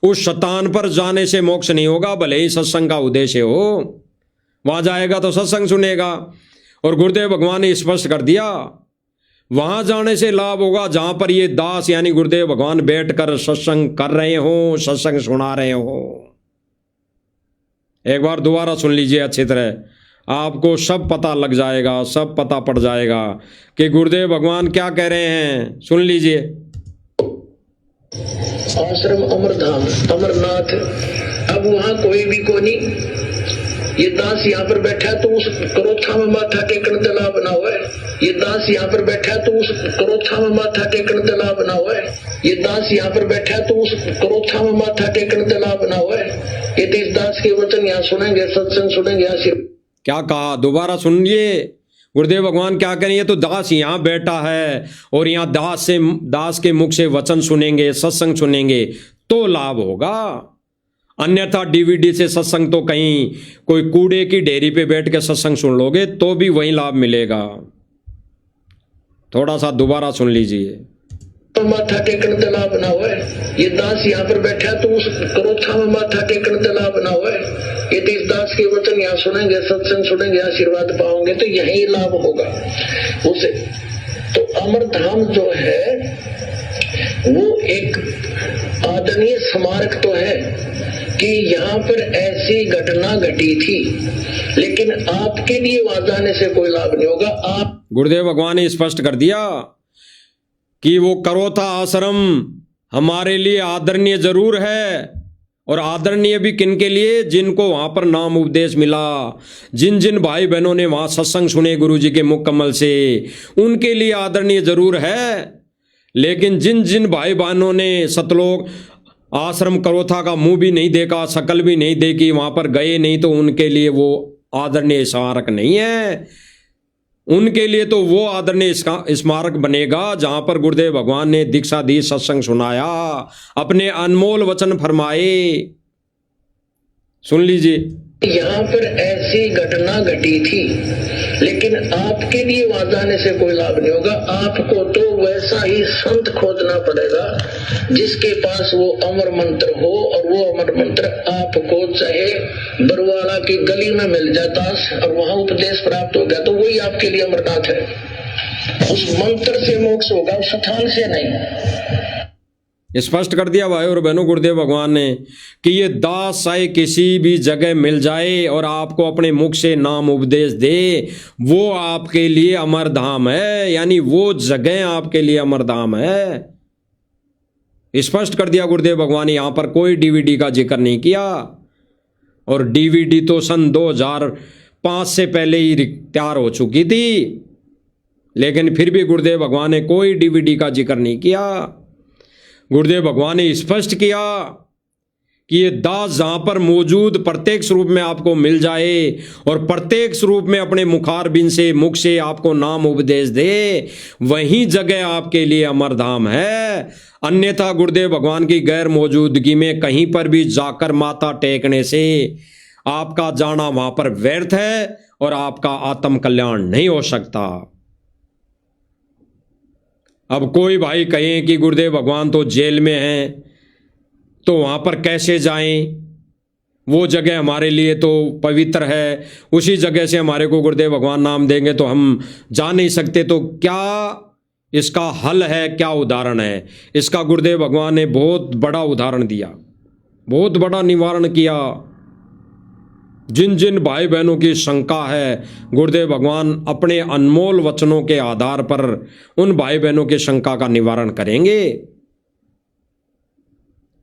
उस शतान पर जाने से मोक्ष नहीं होगा, भले ही सत्संग का उद्देश्य हो। वहाँ जाएगा तो सत्संग सुनेगा। और गुरुदेव भगवान ने स्पष्ट कर दिया, वहां जाने से लाभ होगा जहां पर ये दास यानी गुरुदेव भगवान बैठकर सत्संग कर रहे हो, सत्संग सुना रहे हो। एक बार दोबारा सुन लीजिए अच्छी तरह, आपको सब पता लग जाएगा, सब पता पड़ जाएगा कि गुरुदेव भगवान क्या कह रहे हैं। सुन लीजिए। आश्रम अमरधाम, अमरनाथ। अब वहां कोई भी को नहीं, ये दास यहाँ पर बैठा है तो उस करोथा में माथा टेकन तला बना हुआ है। ये दास यहाँ पर बैठा है तो उस करोथा में माथा टेकन तला बना हुआ है। ये दास यहाँ पर बैठा है तो उस करोथा में माथा टेकन तला बना हुआ है। ये तो इस दास के वचन यहाँ सुनेंगे, सत्संग सुनेंगे, आशीर्वाद। क्या कहा, दोबारा सुनिए। गुरुदेव भगवान क्या करें, ये तो दास यहाँ बैठा है और यहाँ दास के मुख से वचन सुनेंगे, सत्संग सुनेंगे तो लाभ होगा। अन्यथा डीवीडी से सत्संग तो कहीं कोई कूड़े की ढेरी पे बैठ के सत्संग सुन लोगे तो भी वही लाभ मिलेगा। थोड़ा सा दोबारा सुन लीजिए। तो माथा टेकन तला बना हुआ है। ये दास यहाँ पर बैठा है तो उस करोथा में माथा टेकन तला बना हुआ है। ये तो इस दास के वचन यहाँ सुनेंगे, सत्संग सुनेंगे, आशीर्वाद पाओगे तो यही लाभ होगा उसे। तो अमरधाम जो है वो एक आदरणीय स्मारक तो है कि यहाँ पर ऐसी घटना घटी थी, लेकिन आपके लिए वहां जाने से कोई लाभ नहीं होगा। आप गुरुदेव भगवान ने स्पष्ट कर दिया कि वो करोथा आश्रम हमारे लिए आदरणीय जरूर है, और आदरणीय भी किन के लिए, जिनको वहां पर नाम उपदेश मिला, जिन जिन भाई बहनों ने वहां सत्संग सुने गुरु जी के मुख कमल से, उनके लिए आदरणीय जरूर है। लेकिन जिन जिन भाई बहनों ने सतलोक आश्रम करोथा का मुंह भी नहीं देखा, शकल भी नहीं देखी, वहां पर गए नहीं, तो उनके लिए वो आदरणीय स्मारक नहीं है। उनके लिए तो वो आदरणीय स्मारक बनेगा जहां पर गुरुदेव भगवान ने दीक्षा दी, सत्संग सुनाया, अपने अनमोल वचन फरमाए। सुन लीजिए। यहाँ पर ऐसी घटना घटी थी, लेकिन आपके लिए वहां जाने से कोई लाभ नहीं होगा। आपको तो वैसा ही संत खोजना पड़ेगा जिसके पास वो अमर मंत्र हो, और वो अमर मंत्र आपको चाहे बरवाला की गली में मिल जाता और वहां उपदेश प्राप्त हो गया तो वही आपके लिए अमरनाथ है। उस मंत्र से मोक्ष होगा, उस स्थान से नहीं। स्पष्ट कर दिया भाई और बहनों गुरुदेव भगवान ने कि ये दास चाहे किसी भी जगह मिल जाए और आपको अपने मुख से नाम उपदेश दे, वो आपके लिए अमर धाम है, यानी वो जगह आपके लिए अमर धाम है। स्पष्ट कर दिया गुरुदेव भगवान ने। यहां पर कोई डीवीडी का जिक्र नहीं किया, और डीवीडी तो सन 2005 से पहले ही तैयार हो चुकी थी, लेकिन फिर भी गुरुदेव भगवान ने कोई डीवीडी का जिक्र नहीं किया। गुरुदेव भगवान ने स्पष्ट किया कि ये दास जहां पर मौजूद प्रत्येक स्वरूप में आपको मिल जाए और प्रत्येक स्वरूप में अपने मुखारबिंद से, मुख से आपको नाम उपदेश दे, वही जगह आपके लिए अमरधाम है। अन्यथा गुरुदेव भगवान की गैर मौजूदगी में कहीं पर भी जाकर माथा टेकने से आपका जाना वहां पर व्यर्थ है और आपका आत्म कल्याण नहीं हो सकता। अब कोई भाई कहे कि गुरुदेव भगवान तो जेल में हैं, तो वहां पर कैसे जाएं, वो जगह हमारे लिए तो पवित्र है, उसी जगह से हमारे को गुरुदेव भगवान नाम देंगे तो हम जा नहीं सकते। तो क्या इसका हल है, क्या उदाहरण है इसका? गुरुदेव भगवान ने बहुत बड़ा उदाहरण दिया। बहुत बड़ा निवारण किया। जिन जिन भाई बहनों की शंका है, गुरुदेव भगवान अपने अनमोल वचनों के आधार पर उन भाई बहनों की शंका का निवारण करेंगे।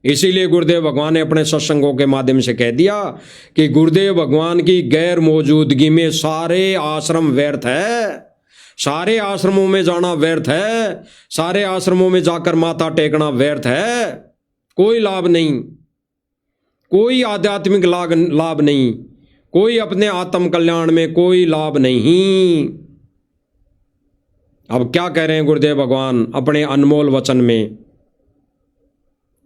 इसीलिए गुरुदेव भगवान ने अपने सत्संगों के माध्यम से कह दिया कि गुरुदेव भगवान की गैर मौजूदगी में सारे आश्रम व्यर्थ है, सारे आश्रमों में जाना व्यर्थ है, सारे आश्रमों में जाकर माथा टेकना व्यर्थ है। कोई लाभ नहीं, कोई आध्यात्मिक लाभ नहीं, कोई अपने आत्म कल्याण में कोई लाभ नहीं। अब क्या कह रहे हैं गुरुदेव भगवान अपने अनमोल वचन में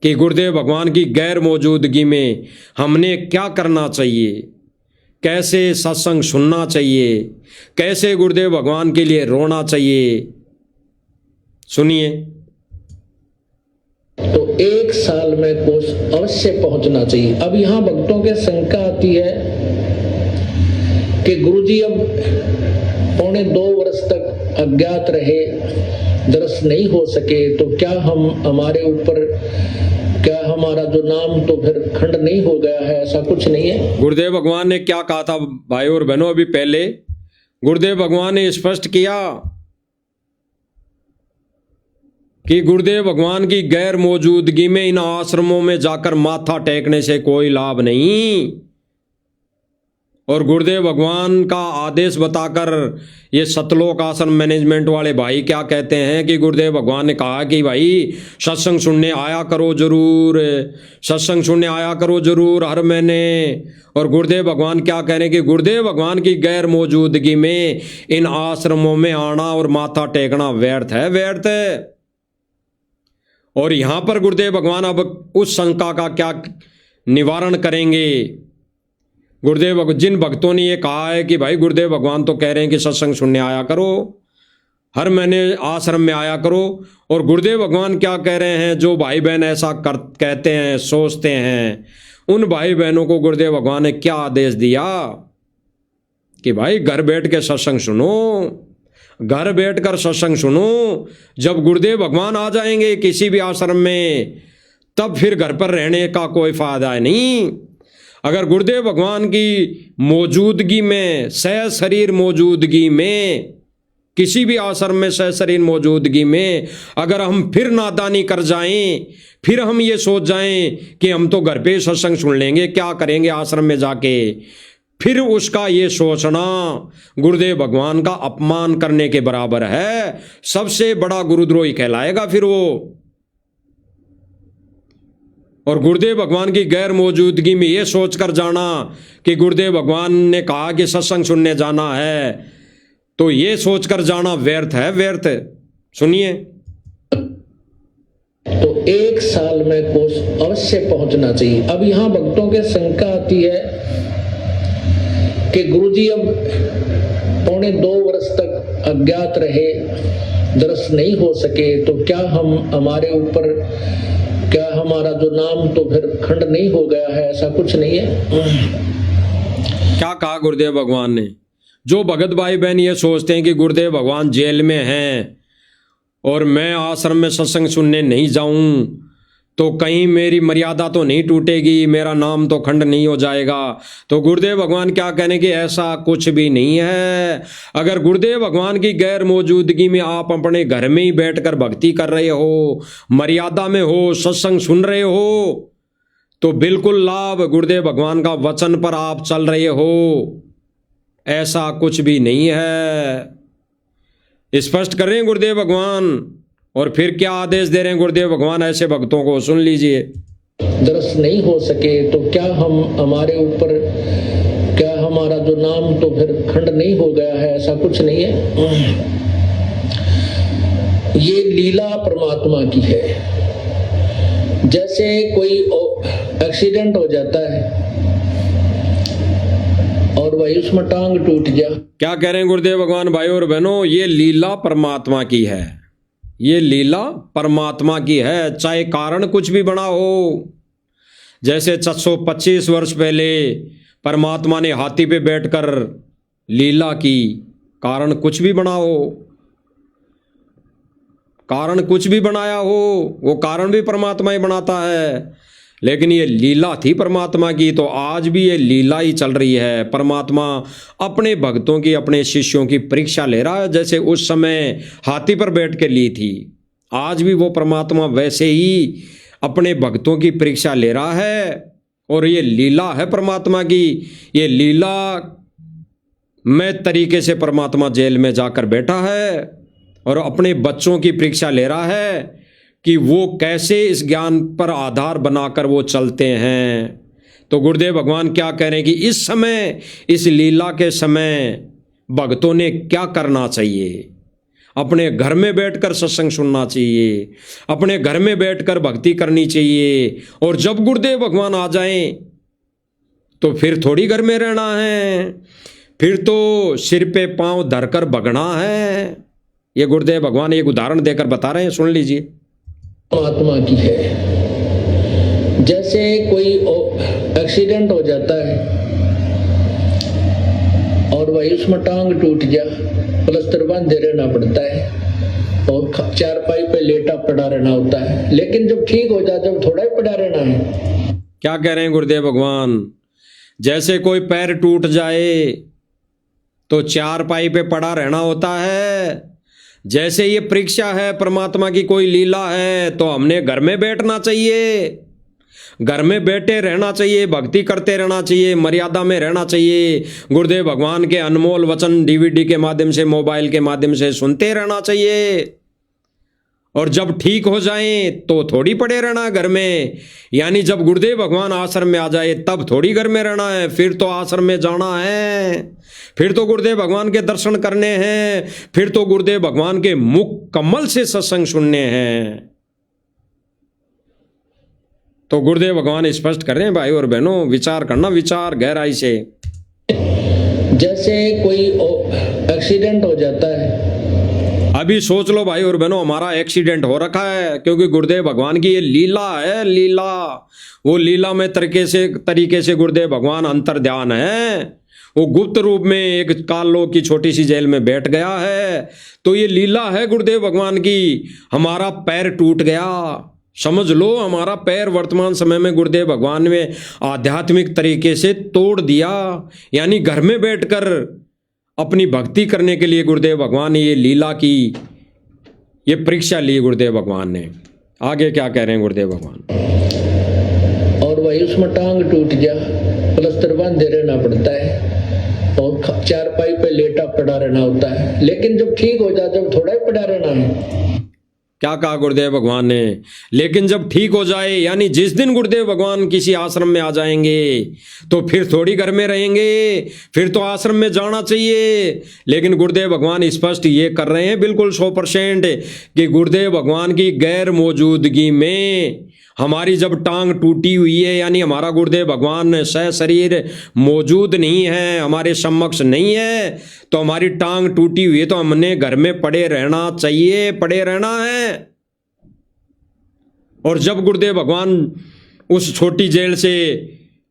कि गुरुदेव भगवान की गैर मौजूदगी में हमने क्या करना चाहिए, कैसे सत्संग सुनना चाहिए, कैसे गुरुदेव भगवान के लिए रोना चाहिए। सुनिए। तो 1 साल में कोष अवश्य पहुंचना चाहिए। अब यहाँ भक्तों के शंका आती है कि गुरुजी अब 1.25 वर्ष तक अज्ञात रहे, दर्शन नहीं हो सके, तो क्या हमारे ऊपर, क्या हमारा जो नाम तो फिर खंड नहीं हो गया है? ऐसा कुछ नहीं है। गुरुदेव भगवान ने क्या कहा था भाई और बहनों? अभी पहले गुरुदेव भगवान ने स्पष्ट किया कि गुरुदेव भगवान की गैर मौजूदगी में इन आश्रमों में जाकर माथा टेकने से कोई लाभ नहीं। और गुरुदेव भगवान का आदेश बताकर ये सतलोक आश्रम मैनेजमेंट वाले भाई क्या कहते हैं कि गुरुदेव भगवान ने कहा कि भाई सत्संग सुनने आया करो जरूर, सत्संग सुनने आया करो जरूर हर महीने। और गुरुदेव भगवान क्या कह रहे हैं कि गुरुदेव भगवान की गैर मौजूदगी में इन आश्रमों में आना और माथा टेकना व्यर्थ है, व्यर्थ है। और यहां पर गुरुदेव भगवान अब उस शंका का क्या निवारण करेंगे? गुरुदेव जिन भक्तों ने ये कहा है कि भाई गुरुदेव भगवान तो कह रहे हैं कि सत्संग सुनने आया करो, हर महीने आश्रम में आया करो, और गुरुदेव भगवान क्या कह रहे हैं? जो भाई बहन ऐसा कहते हैं, सोचते हैं, उन भाई बहनों को गुरुदेव भगवान ने क्या आदेश दिया कि भाई घर बैठ के सत्संग सुनो, घर बैठकर सत्संग सुनो। जब गुरुदेव भगवान आ जाएंगे किसी भी आश्रम में, तब फिर घर पर रहने का कोई फायदा नहीं। अगर गुरुदेव भगवान की मौजूदगी में, सह शरीर मौजूदगी में, किसी भी आश्रम में सह शरीर मौजूदगी में अगर हम फिर नादानी कर जाएं, फिर हम ये सोच जाएं कि हम तो घर पे सत्संग सुन लेंगे, क्या करेंगे आश्रम में जाके, फिर उसका ये सोचना गुरुदेव भगवान का अपमान करने के बराबर है। सबसे बड़ा गुरुद्रोही कहलाएगा फिर वो। और गुरुदेव भगवान की गैर मौजूदगी में ये सोचकर जाना कि गुरुदेव भगवान ने कहा कि सत्संग सुनने जाना है, तो ये सोचकर जाना व्यर्थ है, व्यर्थ। सुनिए। तो 1 साल में कोष अवश्य पहुंचना चाहिए। अब यहाँ भक्तों के शंका आती है कि गुरुजी अब 1.25 वर्ष तक अज्ञात रहे, दर्शन नहीं हो सके, तो क्या हमारे ऊपर, क्या हमारा जो नाम तो फिर खंड नहीं हो गया है? ऐसा कुछ नहीं है। क्या कहा गुरुदेव भगवान ने? जो भगत भाई बहन ये सोचते हैं कि गुरुदेव भगवान जेल में हैं और मैं आश्रम में सत्संग सुनने नहीं जाऊं तो कहीं मेरी मर्यादा तो नहीं टूटेगी, मेरा नाम तो खंड नहीं हो जाएगा, तो गुरुदेव भगवान क्या कहने कि ऐसा कुछ भी नहीं है। अगर गुरुदेव भगवान की गैर मौजूदगी में आप अपने घर में ही बैठकर भक्ति कर रहे हो, मर्यादा में हो, सत्संग सुन रहे हो, तो बिल्कुल लाभ गुरुदेव भगवान का वचन पर आप चल रहे हो, ऐसा कुछ भी नहीं है। स्पष्ट कर रहे हैं गुरुदेव भगवान। और फिर क्या आदेश दे रहे हैं गुरुदेव भगवान ऐसे भक्तों को? सुन लीजिए। दर्शन नहीं हो सके तो क्या हमारे ऊपर, क्या हमारा जो नाम तो फिर खंड नहीं हो गया है? ऐसा कुछ नहीं है। ये लीला परमात्मा की है। जैसे कोई एक्सीडेंट हो जाता है और भाई उसमें टांग टूट गया। क्या कह रहे हैं गुरुदेव भगवान? भाई और बहनों, ये लीला परमात्मा की है, ये लीला परमात्मा की है, चाहे कारण कुछ भी बना हो। जैसे 725 वर्ष पहले परमात्मा ने हाथी पे बैठकर लीला की, कारण कुछ भी बना हो, कारण कुछ भी बनाया हो, वो कारण भी परमात्मा ही बनाता है। लेकिन ये लीला थी परमात्मा की, तो आज भी ये लीला ही चल रही है। परमात्मा अपने भक्तों की, अपने शिष्यों की परीक्षा ले रहा है, जैसे उस समय हाथी पर बैठ के ली थी। आज भी वो परमात्मा वैसे ही अपने भक्तों की परीक्षा ले रहा है। और ये लीला है परमात्मा की। ये लीला में तरीके से परमात्मा जेल में जाकर बैठा है और अपने बच्चों की परीक्षा ले रहा है कि वो कैसे इस ज्ञान पर आधार बनाकर वो चलते हैं। तो गुरुदेव भगवान क्या कह रहे हैं कि इस समय, इस लीला के समय भक्तों ने क्या करना चाहिए। अपने घर में बैठकर सत्संग सुनना चाहिए, अपने घर में बैठकर भक्ति करनी चाहिए। और जब गुरुदेव भगवान आ जाएं तो फिर थोड़ी घर में रहना है, फिर तो सिर पे पांव धरकर भगना है। ये गुरुदेव भगवान एक उदाहरण देकर बता रहे हैं, सुन लीजिए। परमात्मा की है। जैसे कोई एक्सीडेंट हो जाता है और वही उसमें टांग टूट गया, प्लास्टर बांधे रहना पड़ता है और चारपाई पे लेटा पड़ा रहना होता है। लेकिन जब ठीक हो जाए, जब थोड़ा ही पड़ा रहना है। क्या कह रहे हैं गुरुदेव भगवान? जैसे कोई पैर टूट जाए तो चारपाई पे पड़ा रहना होता है। जैसे ये परीक्षा है परमात्मा की, कोई लीला है, तो हमने घर में बैठना चाहिए, घर में बैठे रहना चाहिए, भक्ति करते रहना चाहिए, मर्यादा में रहना चाहिए। गुरुदेव भगवान के अनमोल वचन डीवीडी के माध्यम से, मोबाइल के माध्यम से सुनते रहना चाहिए। और जब ठीक हो जाएं तो थोड़ी पड़े रहना घर में। यानी जब गुरुदेव भगवान आश्रम में आ जाए तब थोड़ी घर में रहना है, फिर तो आश्रम में जाना है, फिर तो गुरुदेव भगवान के दर्शन करने हैं, फिर तो गुरुदेव भगवान के मुख कमल से सत्संग सुनने हैं। तो गुरुदेव भगवान स्पष्ट कर रहे हैं भाई और बहनों, विचार करना, विचार गहराई से। जैसे कोई एक्सीडेंट हो जाता है, अभी सोच लो भाई और बहनों, हमारा एक्सीडेंट हो रखा है क्योंकि गुरुदेव भगवान की ये लीला है, लीला। वो लीला में तरीके से गुरुदेव भगवान अंतर ध्यान है। वो गुप्त रूप में एक कालों की छोटी सी जेल में बैठ गया है। तो ये लीला है गुरुदेव भगवान की। हमारा पैर टूट गया, समझ लो हमारा पैर वर्तमान समय में गुरुदेव भगवान ने आध्यात्मिक तरीके से तोड़ दिया। यानी घर में बैठकर अपनी भक्ति करने के लिए गुरुदेव भगवान ने ये लीला की, ये परीक्षा ली गुरुदेव भगवान ने। आगे क्या कह रहे हैं गुरुदेव भगवान? और वही उसमें टांग टूट गया, प्लास्टर बांधे रहना पड़ता है और चारपाई पे लेटा पड़ा रहना होता है। लेकिन जब ठीक हो जाए, जब थोड़ा ही पड़ा रहना है। क्या कहा गुरुदेव भगवान ने? लेकिन जब ठीक हो जाए, यानी जिस दिन गुरुदेव भगवान किसी आश्रम में आ जाएंगे तो फिर थोड़ी घर में रहेंगे, फिर तो आश्रम में जाना चाहिए। लेकिन गुरुदेव भगवान स्पष्ट ये कर रहे हैं बिल्कुल 100% कि गुरुदेव भगवान की गैर मौजूदगी में हमारी जब टांग टूटी हुई है, यानी हमारा गुरुदेव भगवान सह शरीर मौजूद नहीं है, हमारे समक्ष नहीं है, तो हमारी टांग टूटी हुई है तो हमने घर में पड़े रहना चाहिए, पड़े रहना है। और जब गुरुदेव भगवान उस छोटी जेल से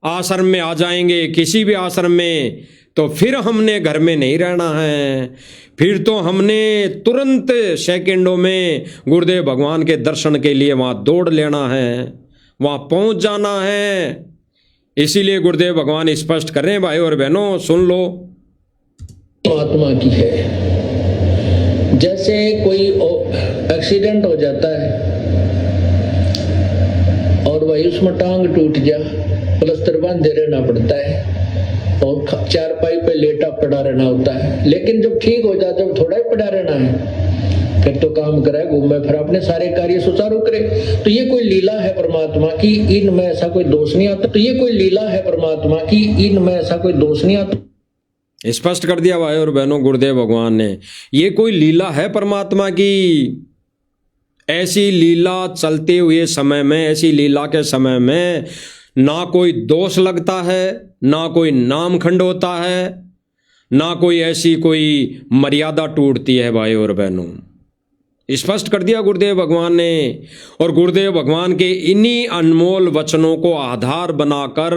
आश्रम में आ जाएंगे, किसी भी आश्रम में, तो फिर हमने घर में नहीं रहना है। फिर तो हमने तुरंत सेकंडों में गुरुदेव भगवान के दर्शन के लिए वहां दौड़ लेना है, वहां पहुंच जाना है। इसीलिए गुरुदेव भगवान स्पष्ट कर रहे हैं भाई और बहनों, सुन लो। परमात्मा की है। जैसे कोई एक्सीडेंट हो जाता है और वही उसमें टांग टूट गया, प्लास्टर बांधे रहना पड़ता है और चारपाई पे लेटा पड़ा रहना होता है। लेकिन जब ठीक हो जाए, जब थोड़ा ही पड़ा रहना है, फिर तो काम करे, घूमे, फिर अपने सारे कार्य सुचारू करे। तो ये कोई लीला है परमात्मा की, इनमें ऐसा कोई दोष नहीं आता। तो ये कोई लीला है परमात्मा की, इनमें ऐसा कोई दोष नहीं आता। स्पष्ट कर दिया भाई और बहनों गुरुदेव भगवान ने। ये कोई लीला है परमात्मा की। ऐसी लीला चलते हुए समय में, ऐसी लीला के समय में ना कोई दोष लगता है, ना कोई नामखंड होता है, ना कोई ऐसी कोई मर्यादा टूटती है भाई और बहनों। स्पष्ट कर दिया गुरुदेव भगवान ने। और गुरुदेव भगवान के इन्हीं अनमोल वचनों को आधार बनाकर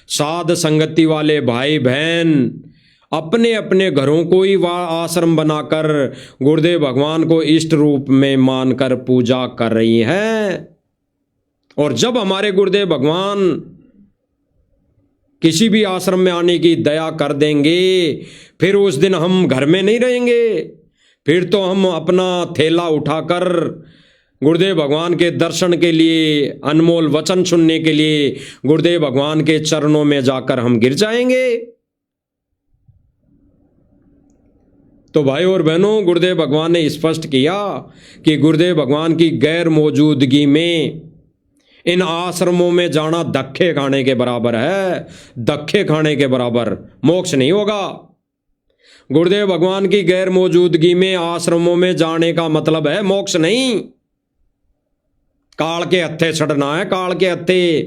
साध संगति वाले भाई बहन अपने अपने घरों को ही आश्रम बनाकर गुरुदेव भगवान को इष्ट रूप में मानकर पूजा कर रही हैं। और जब हमारे गुरुदेव भगवान किसी भी आश्रम में आने की दया कर देंगे, फिर उस दिन हम घर में नहीं रहेंगे, फिर तो हम अपना थैला उठाकर गुरुदेव भगवान के दर्शन के लिए, अनमोल वचन सुनने के लिए गुरुदेव भगवान के चरणों में जाकर हम गिर जाएंगे। तो भाई और बहनों, गुरुदेव भगवान ने स्पष्ट किया कि गुरुदेव भगवान की गैर मौजूदगी में इन आश्रमों में जाना धक्के खाने के बराबर है, धक्के खाने के बराबर, मोक्ष नहीं होगा। गुरुदेव भगवान की गैर मौजूदगी में आश्रमों में जाने का मतलब है मोक्ष नहीं। काल के हत्थे चढ़ना है, काल के हत्थे,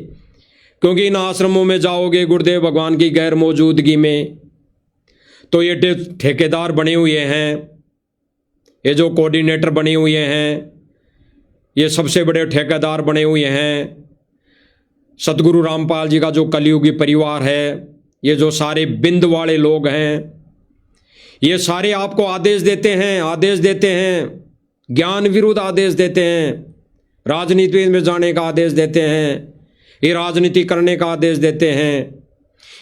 क्योंकि इन आश्रमों में जाओगे गुरुदेव भगवान की गैर मौजूदगी में तो ये ठेकेदार बने हुए हैं, ये जो कोऑर्डिनेटर बने हुए हैं, ये सबसे बड़े ठेकेदार बने हुए हैं। सतगुरु रामपाल जी का जो कलियुगी परिवार है, ये जो सारे बिंद वाले लोग हैं, ये सारे आपको आदेश देते हैं, ज्ञान विरुद्ध आदेश देते हैं, राजनीति में जाने का आदेश देते हैं, ये राजनीति करने का आदेश देते हैं,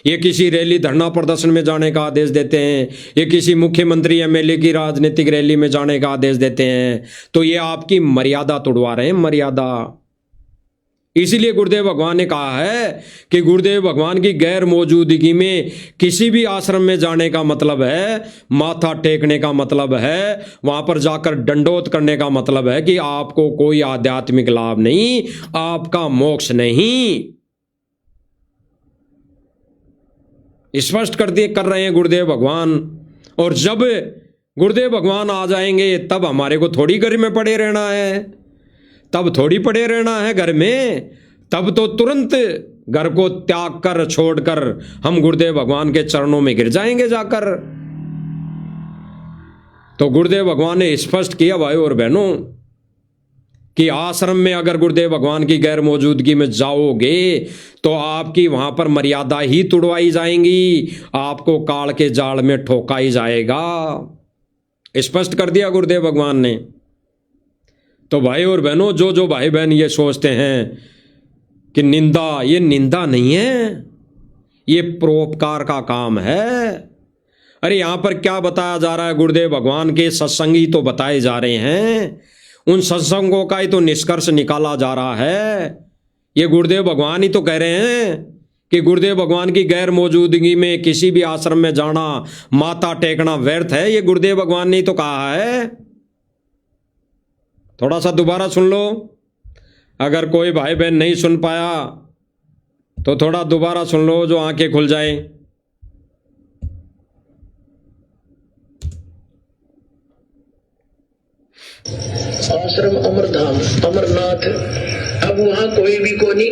ये किसी रैली धरना प्रदर्शन में जाने का आदेश देते हैं, ये किसी मुख्यमंत्री एमएलए की राजनीतिक रैली में जाने का आदेश देते हैं। तो ये आपकी मर्यादा तोड़वा रहे हैं, मर्यादा। इसीलिए गुरुदेव भगवान ने कहा है कि गुरुदेव भगवान की गैर मौजूदगी में किसी भी आश्रम में जाने का मतलब है, माथा टेकने का मतलब है, वहां पर जाकर दंडोत करने का मतलब है कि आपको कोई आध्यात्मिक लाभ नहीं, आपका मोक्ष नहीं। स्पष्ट कर रहे हैं गुरुदेव भगवान। और जब गुरुदेव भगवान आ जाएंगे तब हमारे को थोड़ी घर में पड़े रहना है, तब थोड़ी पड़े रहना है घर में, तब तो तुरंत घर को त्याग कर छोड़कर हम गुरुदेव भगवान के चरणों में गिर जाएंगे जाकर। तो गुरुदेव भगवान ने स्पष्ट किया भाई और बहनों कि आश्रम में अगर गुरुदेव भगवान की गैर मौजूदगी में जाओगे तो आपकी वहां पर मर्यादा ही तुड़वाई जाएंगी, आपको काल के जाल में ठोका ही जाएगा। स्पष्ट कर दिया गुरुदेव भगवान ने। तो भाई और बहनों, जो भाई बहन ये सोचते हैं कि निंदा, ये निंदा नहीं है, ये परोपकार का काम है। अरे यहां पर क्या बताया जा रहा है, गुरुदेव भगवान के सत्संगी तो बताए जा रहे हैं, उन सत्संगों का ही तो निष्कर्ष निकाला जा रहा है। ये गुरुदेव भगवान ही तो कह रहे हैं कि गुरुदेव भगवान की गैर मौजूदगी में किसी भी आश्रम में जाना, माथा टेकना व्यर्थ है। ये गुरुदेव भगवान ने ही तो कहा है। थोड़ा सा दोबारा सुन लो, अगर कोई भाई बहन नहीं सुन पाया तो थोड़ा दोबारा सुन लो, जो आंखें खुल जाएं। आश्रम अमरधाम, अमरनाथ, अब वहां कोई भी को नहीं,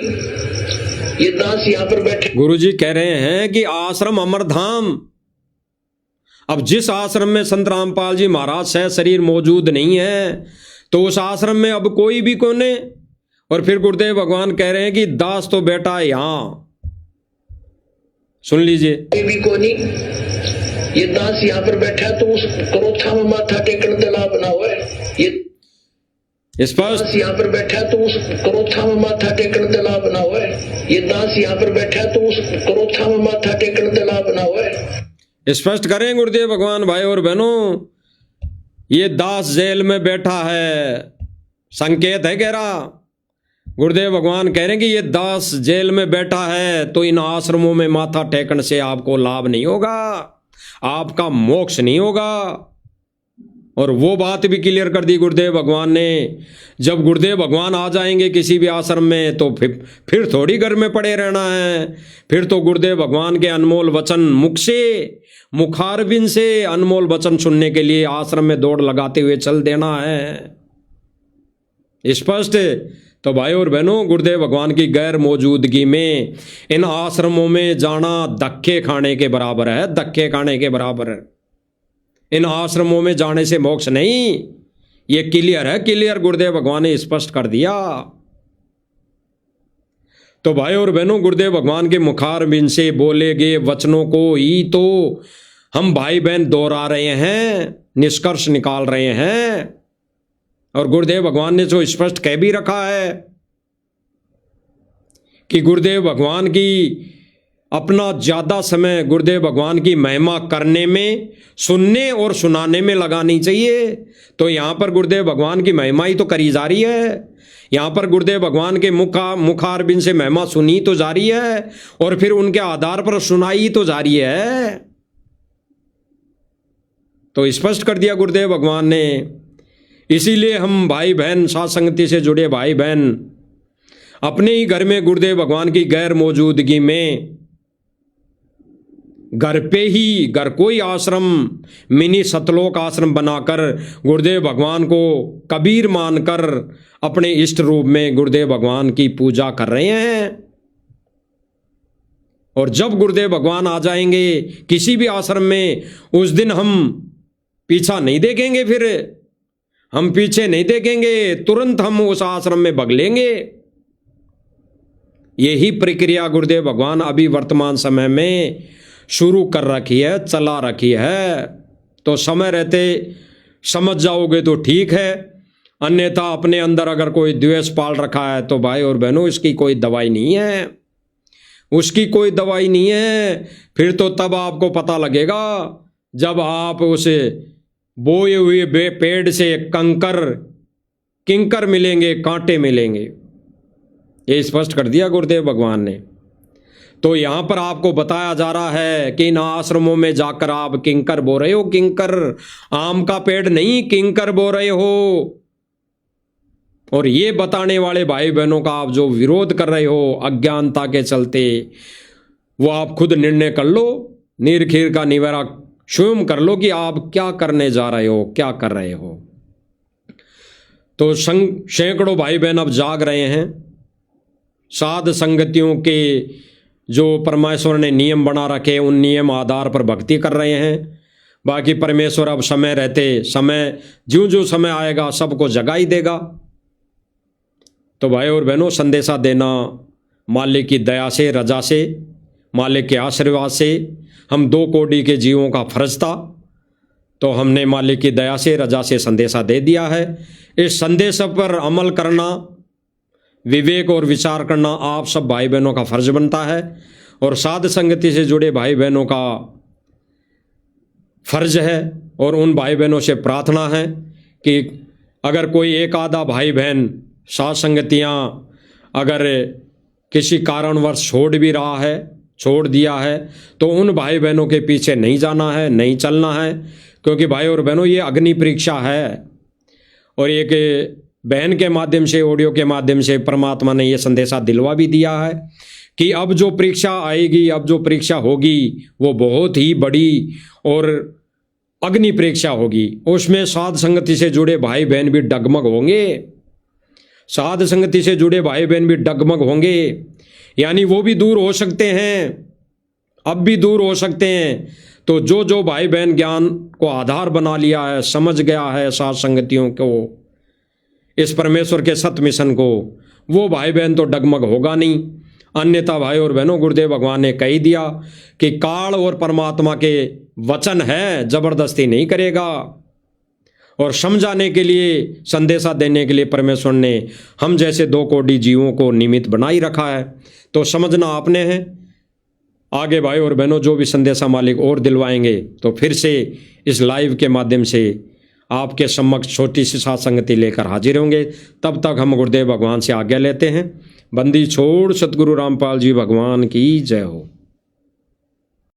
ये दास यहां पर बैठे। गुरुजी कह रहे हैं कि आश्रम अमरधाम, अब जिस आश्रम में संत रामपाल जी महाराज सह शरीर मौजूद नहीं है तो उस आश्रम में अब कोई भी कोने। और फिर गुरुदेव भगवान कह रहे हैं कि दास तो बेटा यहां, सुन लीजिए, कोई भी को नहीं, ये दास यहाँ पर बैठा तो उस क्रोथा में माथा टेकने का लाभ ना हो। ये स्पष्ट, दास यहाँ पर बैठा तो उस क्रोथा में माथा टेकने का लाभ ना हो। ये दास यहाँ पर बैठा तो उस क्रोथा में माथा टेकने का लाभ ना हो। स्पष्ट करें गुरुदेव भगवान। भाई और बहनों, ये दास जेल में बैठा है, संकेत है गहरा। गुरुदेव भगवान कह रहे हैं कि ये दास जेल में बैठा है तो इन आश्रमों में माथा टेकने से आपको लाभ नहीं होगा, आपका मोक्ष नहीं होगा। और वो बात भी क्लियर कर दी गुरुदेव भगवान ने, जब गुरुदेव भगवान आ जाएंगे किसी भी आश्रम में तो फिर थोड़ी घर में पड़े रहना है, फिर तो गुरुदेव भगवान के अनमोल वचन मुख से, मुखारबिंद से अनमोल वचन सुनने के लिए आश्रम में दौड़ लगाते हुए चल देना है। स्पष्ट। तो भाई और बहनों, गुरुदेव भगवान की गैर मौजूदगी में इन आश्रमों में जाना धक्के खाने के बराबर है, धक्के खाने के बराबर है। इन आश्रमों में जाने से मोक्ष नहीं, ये क्लियर है, क्लियर गुरुदेव भगवान ने स्पष्ट कर दिया। तो भाई और बहनों, गुरुदेव भगवान के मुखारबिंद से बोले गए वचनों को ही तो हम भाई बहन दोहरा रहे हैं, निष्कर्ष निकाल रहे हैं। और गुरुदेव भगवान ने जो स्पष्ट कह भी रखा है कि गुरुदेव भगवान की अपना ज़्यादा समय गुरुदेव भगवान की महिमा करने में, सुनने और सुनाने में लगानी चाहिए। तो यहाँ पर गुरुदेव भगवान की महिमा ही तो करी जा रही है, यहाँ पर गुरुदेव भगवान के मुखारबिंद से महिमा सुनी तो जा रही है और फिर उनके आधार पर सुनाई तो जा रही है। तो स्पष्ट कर दिया गुरुदेव भगवान ने। इसीलिए हम भाई बहन, साथ संगति से जुड़े भाई बहन, अपने ही घर में गुरुदेव भगवान की गैर मौजूदगी में घर पे ही, घर को ही आश्रम, मिनी सतलोक आश्रम बनाकर गुरुदेव भगवान को कबीर मानकर अपने इष्ट रूप में गुरुदेव भगवान की पूजा कर रहे हैं। और जब गुरुदेव भगवान आ जाएंगे किसी भी आश्रम में, उस दिन हम पीछा नहीं देखेंगे, फिर हम पीछे नहीं देखेंगे, तुरंत हम उस आश्रम में भाग लेंगे। यही प्रक्रिया गुरुदेव भगवान अभी वर्तमान समय में शुरू कर रखी है, चला रखी है। तो समय रहते समझ जाओगे तो ठीक है, अन्यथा अपने अंदर अगर कोई द्वेष पाल रखा है तो भाई और बहनों, इसकी कोई दवाई नहीं है, उसकी कोई दवाई नहीं है। फिर तो तब आपको पता लगेगा जब आप उसे बोए हुए पेड़ से किंकर मिलेंगे, कांटे मिलेंगे। ये स्पष्ट कर दिया गुरुदेव भगवान ने। तो यहाँ पर आपको बताया जा रहा है कि इन आश्रमों में जाकर आप किंकर बो रहे हो, किंकर, आम का पेड़ नहीं, किंकर बो रहे हो। और ये बताने वाले भाई बहनों का आप जो विरोध कर रहे हो अज्ञानता के चलते, वो आप खुद निर्णय कर लो, नीर-खीर का निवारा स्वयं कर लो कि आप क्या करने जा रहे हो, क्या कर रहे हो। तो सैकड़ों भाई बहन अब जाग रहे हैं, साध संगतियों के जो परमेश्वर ने नियम बना रखे उन नियम आधार पर भक्ति कर रहे हैं। बाकी परमेश्वर अब समय रहते, समय ज्यों ज्यों समय आएगा सबको जगा ही देगा। तो भाई और बहनों, संदेशा देना मालिक की दया से, रजा से, मालिक के आशीर्वाद से हम 2 कोटि के जीवों का फर्ज था। तो हमने मालिक की दया से, रजा से संदेशा दे दिया है। इस संदेश पर अमल करना, विवेक और विचार करना आप सब भाई बहनों का फर्ज बनता है। और साध संगति से जुड़े भाई बहनों का फर्ज है। और उन भाई बहनों से प्रार्थना है कि अगर कोई एक आधा भाई बहन साध संगतियाँ अगर किसी कारणवश छोड़ भी रहा है, छोड़ दिया है, तो उन भाई बहनों के पीछे नहीं जाना है, नहीं चलना है। क्योंकि भाई और बहनों, ये अग्नि परीक्षा है। और एक बहन के माध्यम से, ऑडियो के माध्यम से परमात्मा ने ये संदेशा दिलवा भी दिया है कि अब जो परीक्षा आएगी, अब जो परीक्षा होगी, वो बहुत ही बड़ी और अग्नि परीक्षा होगी। उसमें साध संगति से जुड़े भाई बहन भी डगमग होंगे, साध संगति से जुड़े भाई बहन भी डगमग होंगे। यानी वो भी दूर हो सकते हैं, अब भी दूर हो सकते हैं। तो जो भाई बहन ज्ञान को आधार बना लिया है, समझ गया है साध संगतियों को, इस परमेश्वर के सत्य मिशन को, वो भाई बहन तो डगमग होगा नहीं। अन्यथा भाई और बहनों, गुरुदेव भगवान ने कह दिया कि काल और परमात्मा के वचन है, जबरदस्ती नहीं करेगा। और समझाने के लिए, संदेशा देने के लिए परमेश्वर ने हम जैसे 2 कोटि जीवों को निमित्त बनाई रखा है। तो समझना आपने है। आगे भाई और बहनों, जो भी संदेशा मालिक और दिलवाएंगे तो फिर से इस लाइव के माध्यम से आपके समक्ष छोटी सी साथ संगति लेकर हाजिर होंगे। तब तक हम गुरुदेव भगवान से आज्ञा लेते हैं। बंदी छोड़ सतगुरु रामपाल जी भगवान की जय हो।